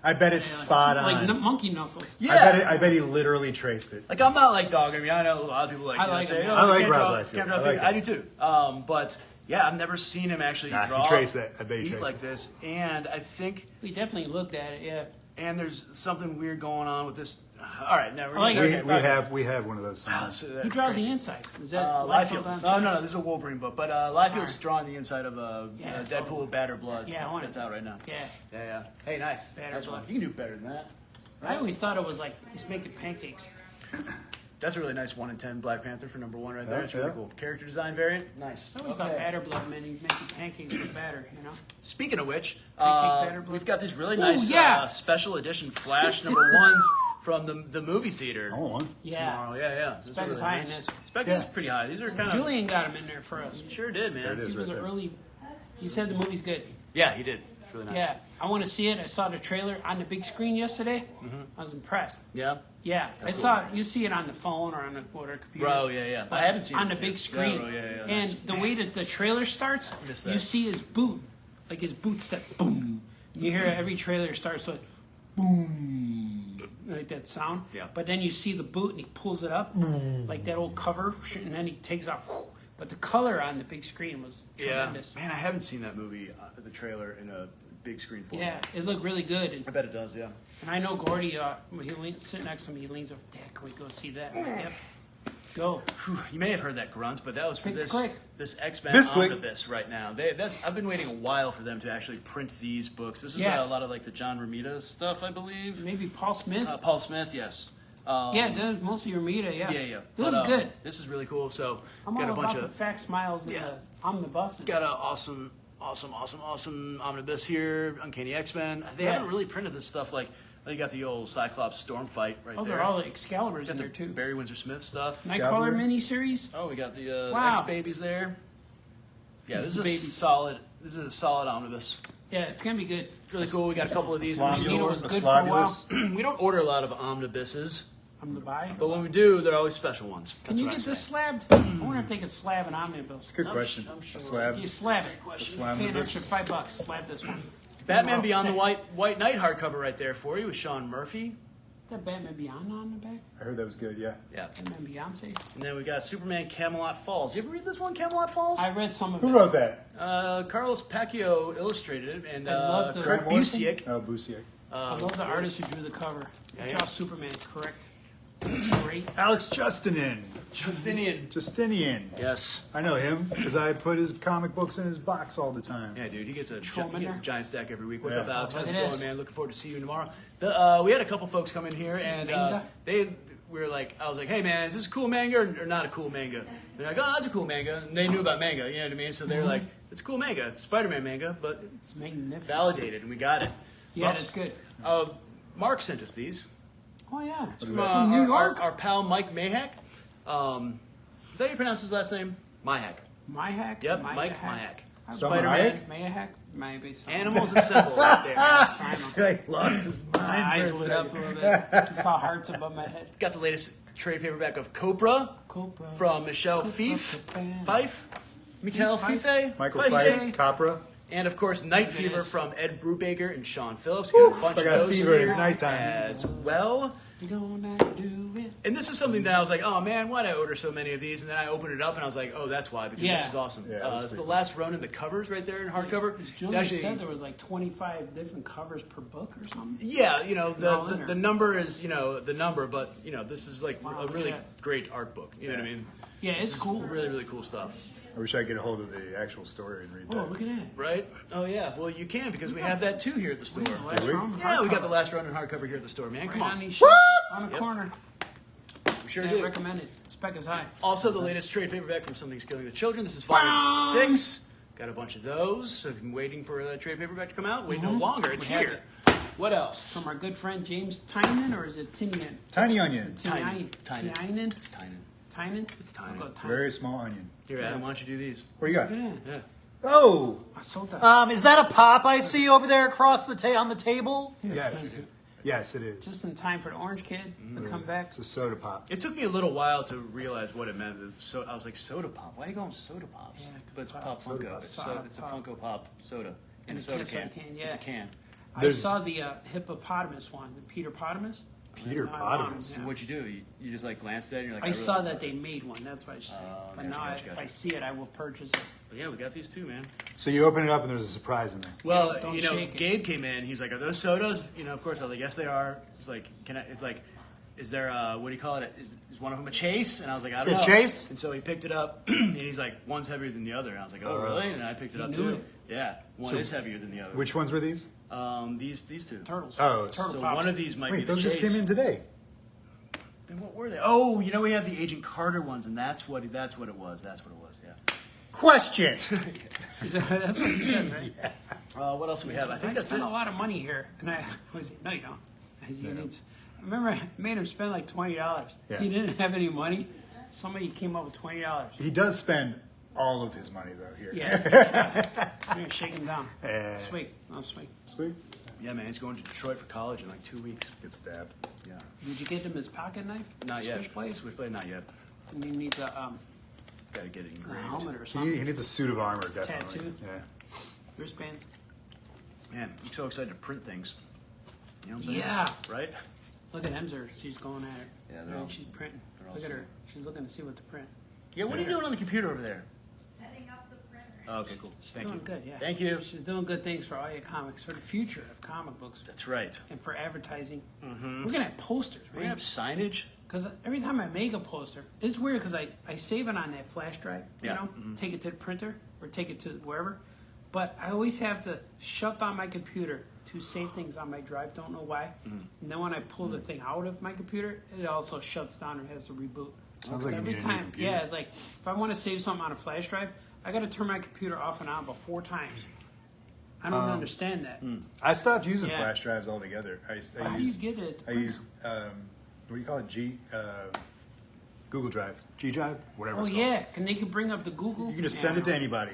Speaker 3: I bet it's spot on.
Speaker 1: Like monkey knuckles.
Speaker 2: Yeah.
Speaker 3: I bet he literally traced it.
Speaker 2: Like I'm not like dogging me. I know a lot of people like
Speaker 1: I
Speaker 2: you know,
Speaker 1: like
Speaker 2: say,
Speaker 1: him.
Speaker 2: oh,
Speaker 3: I like
Speaker 2: can't
Speaker 3: Rob
Speaker 2: draw-
Speaker 3: Liefeld.
Speaker 2: can't draw
Speaker 3: I like
Speaker 2: I do
Speaker 3: him.
Speaker 2: too. But yeah, I've never seen him actually
Speaker 3: Nah, he
Speaker 2: draw
Speaker 3: traced that. I bet he
Speaker 2: feet
Speaker 3: traced
Speaker 2: like
Speaker 3: it.
Speaker 2: this. And I think
Speaker 1: We definitely looked at it. Yeah.
Speaker 2: and there's something weird going on with this. All right, now we're
Speaker 1: I like
Speaker 2: gonna-
Speaker 1: it.
Speaker 2: okay,
Speaker 3: We have one of those
Speaker 2: Wow,
Speaker 3: signs.
Speaker 2: so
Speaker 1: Who
Speaker 2: that's
Speaker 1: draws
Speaker 2: crazy.
Speaker 1: the inside? Is that
Speaker 2: Liefeld.
Speaker 1: on
Speaker 2: No,
Speaker 1: top?
Speaker 2: no, this is a Wolverine book, but Liefield's drawing the inside of
Speaker 1: Yeah,
Speaker 2: Deadpool Batter Blood.
Speaker 1: Yeah, I want
Speaker 2: That's
Speaker 1: it.
Speaker 2: out right now.
Speaker 1: Yeah.
Speaker 2: Yeah. Hey, nice.
Speaker 1: Batter
Speaker 2: Nice
Speaker 1: Blood.
Speaker 2: one. You can do better than that.
Speaker 1: I always thought it was like he's making pancakes.
Speaker 2: That's a really nice 1 in 10 Black Panther for number 1 right there.
Speaker 3: Yeah,
Speaker 2: It's really
Speaker 3: yeah.
Speaker 2: cool. Character design variant. Nice.
Speaker 1: I always thought batter blood meant he's making pancakes with batter, you know?
Speaker 2: Speaking of which,
Speaker 1: Batter Blood.
Speaker 2: we've got these really
Speaker 1: Ooh,
Speaker 2: nice
Speaker 1: yeah.
Speaker 2: special edition Flash number 1s from the movie theater.
Speaker 3: I want one.
Speaker 1: Yeah.
Speaker 2: Tomorrow. Yeah. Those
Speaker 1: Spec
Speaker 2: are
Speaker 1: is high in this.
Speaker 2: Spec
Speaker 3: Yeah.
Speaker 2: is pretty high. These are kind of.
Speaker 1: Julian got him in there for us.
Speaker 2: Sure did, man.
Speaker 3: There it is.
Speaker 1: He was
Speaker 3: right
Speaker 1: an
Speaker 3: there.
Speaker 1: early. He said the movie's good.
Speaker 2: Yeah, he did. It's really nice.
Speaker 1: Yeah, I want to see it. I saw the trailer on the big screen yesterday. I was impressed.
Speaker 2: Yeah.
Speaker 1: Yeah, I saw it. You see it on the phone or on the computer.
Speaker 2: Bro, yeah.
Speaker 1: But
Speaker 2: I haven't seen
Speaker 1: on
Speaker 2: it
Speaker 1: the big
Speaker 2: yet.
Speaker 1: screen.
Speaker 2: Yeah, bro, yeah.
Speaker 1: And
Speaker 2: Nice.
Speaker 1: the way that the trailer starts,
Speaker 2: missed that.
Speaker 1: you see his boot, like his boot step, boom. You hear every trailer starts like boom, like that sound.
Speaker 2: Yeah.
Speaker 1: But then you see the boot and he pulls it up, like that old cover, and then he takes off. But the color on the big screen was
Speaker 2: Yeah.
Speaker 1: tremendous.
Speaker 2: Man, I haven't seen that movie, the trailer, in a big screen format.
Speaker 1: Yeah, it looked really good.
Speaker 2: I bet it does, yeah.
Speaker 1: And I know Gordy, sitting next to me, he leans over, Dad, can we go see that? I'm like, yep. Go.
Speaker 2: Whew, you may have heard that grunt, but that was for
Speaker 1: Click,
Speaker 2: this
Speaker 1: click.
Speaker 2: this X-Men
Speaker 3: This click.
Speaker 2: omnibus right now. I've been waiting a while for them to actually print these books. This is
Speaker 1: Yeah.
Speaker 2: a lot of like the John Romita stuff, I believe.
Speaker 1: Maybe Paul Smith.
Speaker 2: Paul Smith, yes.
Speaker 1: Yeah, that was mostly Romita, yeah.
Speaker 2: Yeah.
Speaker 1: This is
Speaker 2: But,
Speaker 1: good.
Speaker 2: This is really cool. So
Speaker 1: I'm
Speaker 2: got
Speaker 1: all
Speaker 2: a bunch
Speaker 1: about the
Speaker 2: of
Speaker 1: fact smiles and
Speaker 2: Yeah.
Speaker 1: the omnibuses.
Speaker 2: got an awesome omnibus here. Uncanny X-Men. They
Speaker 1: Yeah.
Speaker 2: haven't really printed this stuff like. You got the old Cyclops storm fight right
Speaker 1: Oh,
Speaker 2: there.
Speaker 1: they're all Excaliburs
Speaker 2: got
Speaker 1: in
Speaker 2: the
Speaker 1: there, too.
Speaker 2: Barry Windsor Smith stuff.
Speaker 1: Nightcrawler
Speaker 3: Excalibur.
Speaker 1: miniseries.
Speaker 2: Oh, we got the
Speaker 1: Wow.
Speaker 2: X-Babies there. Yeah,
Speaker 1: This
Speaker 2: this
Speaker 1: is
Speaker 2: is a
Speaker 1: baby.
Speaker 2: solid. This is a solid omnibus.
Speaker 1: Yeah, it's going to be good.
Speaker 2: It's really cool. We got a couple of these. in the
Speaker 1: Mosquito
Speaker 2: store.
Speaker 1: was good for a while.
Speaker 3: Slobulus.
Speaker 2: We don't order a lot of omnibuses,
Speaker 1: I'm the buy.
Speaker 2: but when we do, they're always special ones.
Speaker 1: Can
Speaker 2: That's
Speaker 1: you
Speaker 2: what I
Speaker 1: get
Speaker 2: say.
Speaker 1: this slabbed? I wonder if they could slab an omnibus.
Speaker 3: Good question.
Speaker 1: sure.
Speaker 3: A slab.
Speaker 1: You slab it.
Speaker 3: slab
Speaker 1: Pay an
Speaker 3: omnibus.
Speaker 1: extra $5. Slab this one.
Speaker 2: Batman
Speaker 1: Oh,
Speaker 2: Beyond the
Speaker 1: hey.
Speaker 2: White Knight hardcover right there for you with Sean Murphy.
Speaker 1: Got Batman Beyond on the back.
Speaker 3: I heard that was good. Yeah.
Speaker 2: Yeah.
Speaker 1: Batman Beyonce.
Speaker 2: And then we got Superman Camelot Falls. You ever read this one, Camelot Falls?
Speaker 1: I read some of
Speaker 3: Who
Speaker 1: it.
Speaker 3: wrote that?
Speaker 2: Carlos Pacquiao illustrated it, and
Speaker 1: I love the-
Speaker 2: Kurt
Speaker 3: Grant Morrison?
Speaker 2: Busiek.
Speaker 3: Oh, Busiek.
Speaker 1: I love the artist who drew the cover.
Speaker 2: Yeah,
Speaker 1: Draw
Speaker 2: yeah.
Speaker 1: Superman, correct? Looks great.
Speaker 3: Alex Justinian.
Speaker 2: Justinian. Yes.
Speaker 3: I know him because I put his comic books in his box all the time.
Speaker 2: Yeah, dude, he gets a
Speaker 1: Throw 'em in there.
Speaker 2: giant stack every week. What's
Speaker 3: Yeah.
Speaker 2: up, Alex? How's it
Speaker 1: It
Speaker 2: going,
Speaker 1: is.
Speaker 2: man? Looking forward to see you tomorrow. We had a couple folks come in here, and
Speaker 1: manga?
Speaker 2: we were like, I was like, hey, man, is this a cool manga or not a cool manga? They're like, oh, that's a cool manga. And they knew about manga, you know what I mean? So they were like, it's a cool manga. It's a Spider-Man manga, but it's
Speaker 1: It's magnificent.
Speaker 2: validated, and we got it.
Speaker 1: Yeah, that's good.
Speaker 2: Mark sent us these.
Speaker 1: Oh, yeah.
Speaker 3: is
Speaker 1: From
Speaker 3: that?
Speaker 1: New York?
Speaker 2: Our pal Mike Mahak. Is that how you pronounce his last name? My hack.
Speaker 1: My hack?
Speaker 2: Yep,
Speaker 1: My
Speaker 2: Mike
Speaker 1: hack.
Speaker 2: Mayak.
Speaker 3: Someone
Speaker 2: Spider-Man.
Speaker 3: Hayek?
Speaker 1: May I hack? Maybe. Something.
Speaker 2: Animals Assemble right there.
Speaker 1: Simon.
Speaker 3: Like lost his
Speaker 1: My
Speaker 3: mind.
Speaker 1: eyes
Speaker 3: for a
Speaker 1: lit up a
Speaker 3: second.
Speaker 1: little bit. Just saw hearts above my head.
Speaker 2: Got the latest trade paperback of Copra
Speaker 1: Copra.
Speaker 2: from Michelle
Speaker 1: Copra.
Speaker 2: Fife. Michael
Speaker 1: Fife.
Speaker 2: Fife.
Speaker 3: Michael
Speaker 2: Fife.
Speaker 3: Fife, Capra.
Speaker 2: And of course, Night
Speaker 1: It
Speaker 2: Fever
Speaker 1: is.
Speaker 2: from Ed Brubaker and Sean Phillips. Got a bunch
Speaker 3: I
Speaker 2: of
Speaker 3: got a
Speaker 2: those
Speaker 3: fever and
Speaker 2: here
Speaker 3: it's nighttime.
Speaker 2: as well.
Speaker 1: You gonna do it?
Speaker 2: And this was something that I was like, oh man, why'd I order so many of these? And then I opened it up and I was like, oh, that's why, because
Speaker 1: Yeah.
Speaker 2: this is awesome.
Speaker 3: Yeah, that's
Speaker 2: It's the
Speaker 3: pretty
Speaker 2: last run in the covers right there in hardcover. It's
Speaker 1: Julie
Speaker 2: actually,
Speaker 1: said there was like 25 different covers per book or something.
Speaker 2: yeah, you know,
Speaker 1: all in
Speaker 2: the
Speaker 1: there.
Speaker 2: number is, you know, the number, but, you know, this is like
Speaker 1: Wow,
Speaker 2: a
Speaker 1: look at
Speaker 2: really
Speaker 1: that.
Speaker 2: great art book. You know what I mean?
Speaker 1: Yeah,
Speaker 2: This
Speaker 1: it's
Speaker 2: is
Speaker 1: cool.
Speaker 2: Really, really cool stuff.
Speaker 3: I wish I could get a hold of the actual story and read
Speaker 1: Oh,
Speaker 3: that.
Speaker 1: look at that.
Speaker 2: Right? Oh, yeah. Well, you can because we have that too here at the store.
Speaker 1: The last
Speaker 3: we?
Speaker 1: round,
Speaker 2: Yeah, we got
Speaker 1: hardcover.
Speaker 2: the last run in hardcover here at the store, man.
Speaker 1: Right
Speaker 2: Come
Speaker 1: on
Speaker 2: on.
Speaker 1: these shelves, on the
Speaker 2: Yep.
Speaker 1: corner.
Speaker 2: We sure
Speaker 1: Yeah,
Speaker 2: do.
Speaker 1: recommended. Spec is high.
Speaker 2: Also, the latest trade paperback from Something's Killing the Children. This is volume 6. Got a bunch of those. So if you've been waiting for the trade paperback to come out, wait no longer. It's
Speaker 1: We have
Speaker 2: here. What else?
Speaker 1: From our good friend James Tynan, or is it Tinian?
Speaker 3: Tiny onion.
Speaker 2: Tynan.
Speaker 1: Tynan.
Speaker 2: Tynan.
Speaker 1: Tynan?
Speaker 2: It's Tynan.
Speaker 1: I'll go
Speaker 3: It's a
Speaker 1: Tynan.
Speaker 3: very small onion.
Speaker 2: Here, Adam, why don't you do these?
Speaker 3: What do you got?
Speaker 1: Look at that.
Speaker 2: Yeah.
Speaker 3: Oh,
Speaker 1: I sold that.
Speaker 5: Is that a pop I see over there across the on the table?
Speaker 3: yes. Yes, it is.
Speaker 1: Just in time for the Orange Kid to come back.
Speaker 3: It's a soda pop.
Speaker 2: It took me a little while to realize what it meant. So I was like, soda pop. Why do you call them soda pops?
Speaker 1: Yeah, 'cause
Speaker 2: but it's
Speaker 1: pop.
Speaker 2: pop
Speaker 3: Soda
Speaker 2: Funko.
Speaker 3: pop.
Speaker 2: It's,
Speaker 1: Soda
Speaker 2: it's a
Speaker 1: pop.
Speaker 2: Funko Pop soda in
Speaker 1: In
Speaker 2: a
Speaker 1: a
Speaker 2: soda
Speaker 1: soda
Speaker 2: can.
Speaker 1: can,
Speaker 2: It's a
Speaker 1: yeah.
Speaker 2: can.
Speaker 1: I
Speaker 3: There's-
Speaker 1: saw the hippopotamus one, the Peter Potamus.
Speaker 3: Peter
Speaker 1: No, I want 'em,
Speaker 3: Potamus.
Speaker 2: So
Speaker 1: yeah.
Speaker 2: what'd you do? You just like glanced at it and you're like,
Speaker 1: I
Speaker 2: really
Speaker 1: saw
Speaker 2: like
Speaker 1: that they made one. That's what I just said. But
Speaker 2: gotcha,
Speaker 1: now,
Speaker 2: gotcha,
Speaker 1: if
Speaker 2: gotcha.
Speaker 1: I see it, I will purchase it.
Speaker 2: But yeah, we got these too, man.
Speaker 3: So you open it up and there's a surprise in there.
Speaker 2: Well,
Speaker 1: Don't
Speaker 2: you know,
Speaker 1: shake it.
Speaker 2: Gabe came in. He was like, "Are those sodas?" You know, of course. I was like, "Yes, they are." He's like, "Can I?" It's like, "Is there? What do you call it? Is one of them a chase?" And I was like, "I don't
Speaker 5: A
Speaker 2: know."
Speaker 5: chase?
Speaker 2: And so he picked it up, and he's like, "One's heavier than the other." And I was like, "Oh, really?" And I picked it up
Speaker 1: knew
Speaker 2: too.
Speaker 1: it.
Speaker 2: Yeah, one
Speaker 3: So
Speaker 2: is heavier than the other.
Speaker 3: Which ones were these?
Speaker 2: These two.
Speaker 1: Turtles.
Speaker 3: Oh,
Speaker 1: Turtle
Speaker 2: So
Speaker 1: Pops.
Speaker 2: one of these might be
Speaker 3: Wait,
Speaker 2: the
Speaker 3: those just
Speaker 2: chase.
Speaker 3: came in today.
Speaker 2: Then what were they? Oh, you know, we have the Agent Carter ones, and that's what it was. That's what it was. Yeah.
Speaker 5: Question.
Speaker 1: That's what he said, right?
Speaker 2: What else do we have? I think
Speaker 1: I
Speaker 2: that's
Speaker 1: spent
Speaker 2: it.
Speaker 1: a lot of money here, and I was no, you don't. As he needs. I remember I made him spend like $20.
Speaker 3: Yeah.
Speaker 1: He didn't have any money. Somebody came up with $20.
Speaker 3: He does spend all of his money though here.
Speaker 1: Yeah. I'm gonna shake him down. Sweet, no sweet.
Speaker 3: Sweet.
Speaker 2: Yeah, man, he's going to Detroit for college in like 2 weeks.
Speaker 3: Get stabbed.
Speaker 2: Yeah.
Speaker 1: Did you get him his pocket knife?
Speaker 2: Not yet.
Speaker 1: Switchblade?
Speaker 2: Switchblade, not yet.
Speaker 1: And he needs a
Speaker 2: Gotta get it engraved.
Speaker 1: helmet or
Speaker 3: He
Speaker 1: something.
Speaker 3: needs a suit of armor, definitely.
Speaker 1: Tattoo?
Speaker 3: Yeah.
Speaker 1: Wristbands.
Speaker 2: Man, I'm so excited to print things. You know what I'm saying?
Speaker 1: Yeah.
Speaker 2: Right?
Speaker 1: Look at Emser. She's going at it.
Speaker 2: Yeah, they're
Speaker 1: Right,
Speaker 2: all-
Speaker 1: she's printing.
Speaker 2: they're all
Speaker 1: Look at her.
Speaker 2: sweet.
Speaker 1: She's looking to see what to print.
Speaker 2: Yeah, what are you doing on the computer over there?
Speaker 6: Setting up the printer.
Speaker 2: Oh, okay, cool. Thank
Speaker 1: doing
Speaker 2: you.
Speaker 1: good, yeah.
Speaker 2: Thank you.
Speaker 1: She's doing good things for all your comics, for the future of comic books,
Speaker 2: That's right.
Speaker 1: and for advertising. We're gonna have posters,
Speaker 2: We're gonna
Speaker 1: man.
Speaker 2: have signage.
Speaker 1: Because every time I make a poster, it's weird because I save it on that flash drive,
Speaker 2: Yeah.
Speaker 1: take it to the printer or take it to wherever. But I always have to shut down my computer to save things on my drive. Don't know why. And then when I pull the thing out of my computer, it also shuts down or has a reboot.
Speaker 3: Sounds like you
Speaker 1: Every
Speaker 3: need a new
Speaker 1: time,
Speaker 3: computer.
Speaker 1: yeah, it's like if I want to save something on a flash drive, I got to turn my computer off and on about 4 times. I don't understand that.
Speaker 3: I stopped using
Speaker 1: Yeah.
Speaker 3: flash drives altogether. I
Speaker 1: How do you
Speaker 3: use
Speaker 1: get it?
Speaker 3: I use what do you call it? Google Drive, G Drive, whatever
Speaker 1: Oh
Speaker 3: it's called.
Speaker 1: yeah, can they can bring up the Google?
Speaker 3: You can just
Speaker 1: Yeah,
Speaker 3: send
Speaker 1: I
Speaker 3: it to
Speaker 1: know.
Speaker 3: anybody,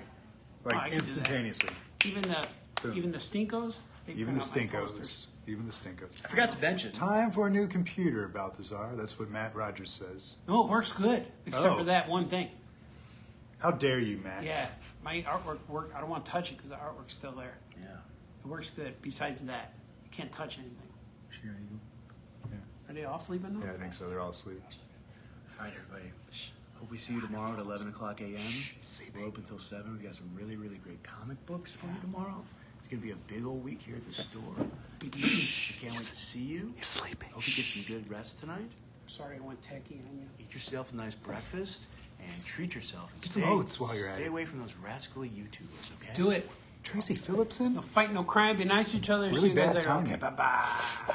Speaker 1: I can
Speaker 3: like
Speaker 1: do that.
Speaker 3: instantaneously.
Speaker 1: Even the Stinkos. They
Speaker 3: Even the
Speaker 1: print out my posters.
Speaker 3: Stinkos. Even the Stinkos.
Speaker 2: I forgot to mention.
Speaker 3: Time for a new computer, Balthazar. That's what Matt Rogers says.
Speaker 1: No, it works good, except
Speaker 3: Oh.
Speaker 1: for that one thing.
Speaker 3: How dare you, Matt?
Speaker 1: Yeah, my artwork. I don't want to touch it because the artwork's still there.
Speaker 2: Yeah.
Speaker 1: It works good. Besides that, you can't touch anything.
Speaker 3: Sure you-
Speaker 1: Are they all sleeping though?
Speaker 3: Yeah, I think so. They're all asleep.
Speaker 2: All right, everybody. Hope we see you tomorrow at 11 o'clock a.m. We're open until 7. We got some really, really great comic books for you tomorrow. It's going to be a big old week here at the store. Shh. Can't wait to see you.
Speaker 3: He's sleeping.
Speaker 2: Hope you get some good rest tonight.
Speaker 1: Sorry, I went techie on you.
Speaker 2: Eat yourself a nice breakfast and treat yourself. And
Speaker 3: Get some oats while you're at
Speaker 2: Stay
Speaker 3: it.
Speaker 2: away from those rascally YouTubers, okay?
Speaker 1: Do it.
Speaker 3: Tracy Phillipson?
Speaker 1: No fight, no crime. Be nice to each other.
Speaker 3: Really
Speaker 1: See you guys
Speaker 3: bad
Speaker 1: later.
Speaker 3: timing.
Speaker 1: Okay, bye bye.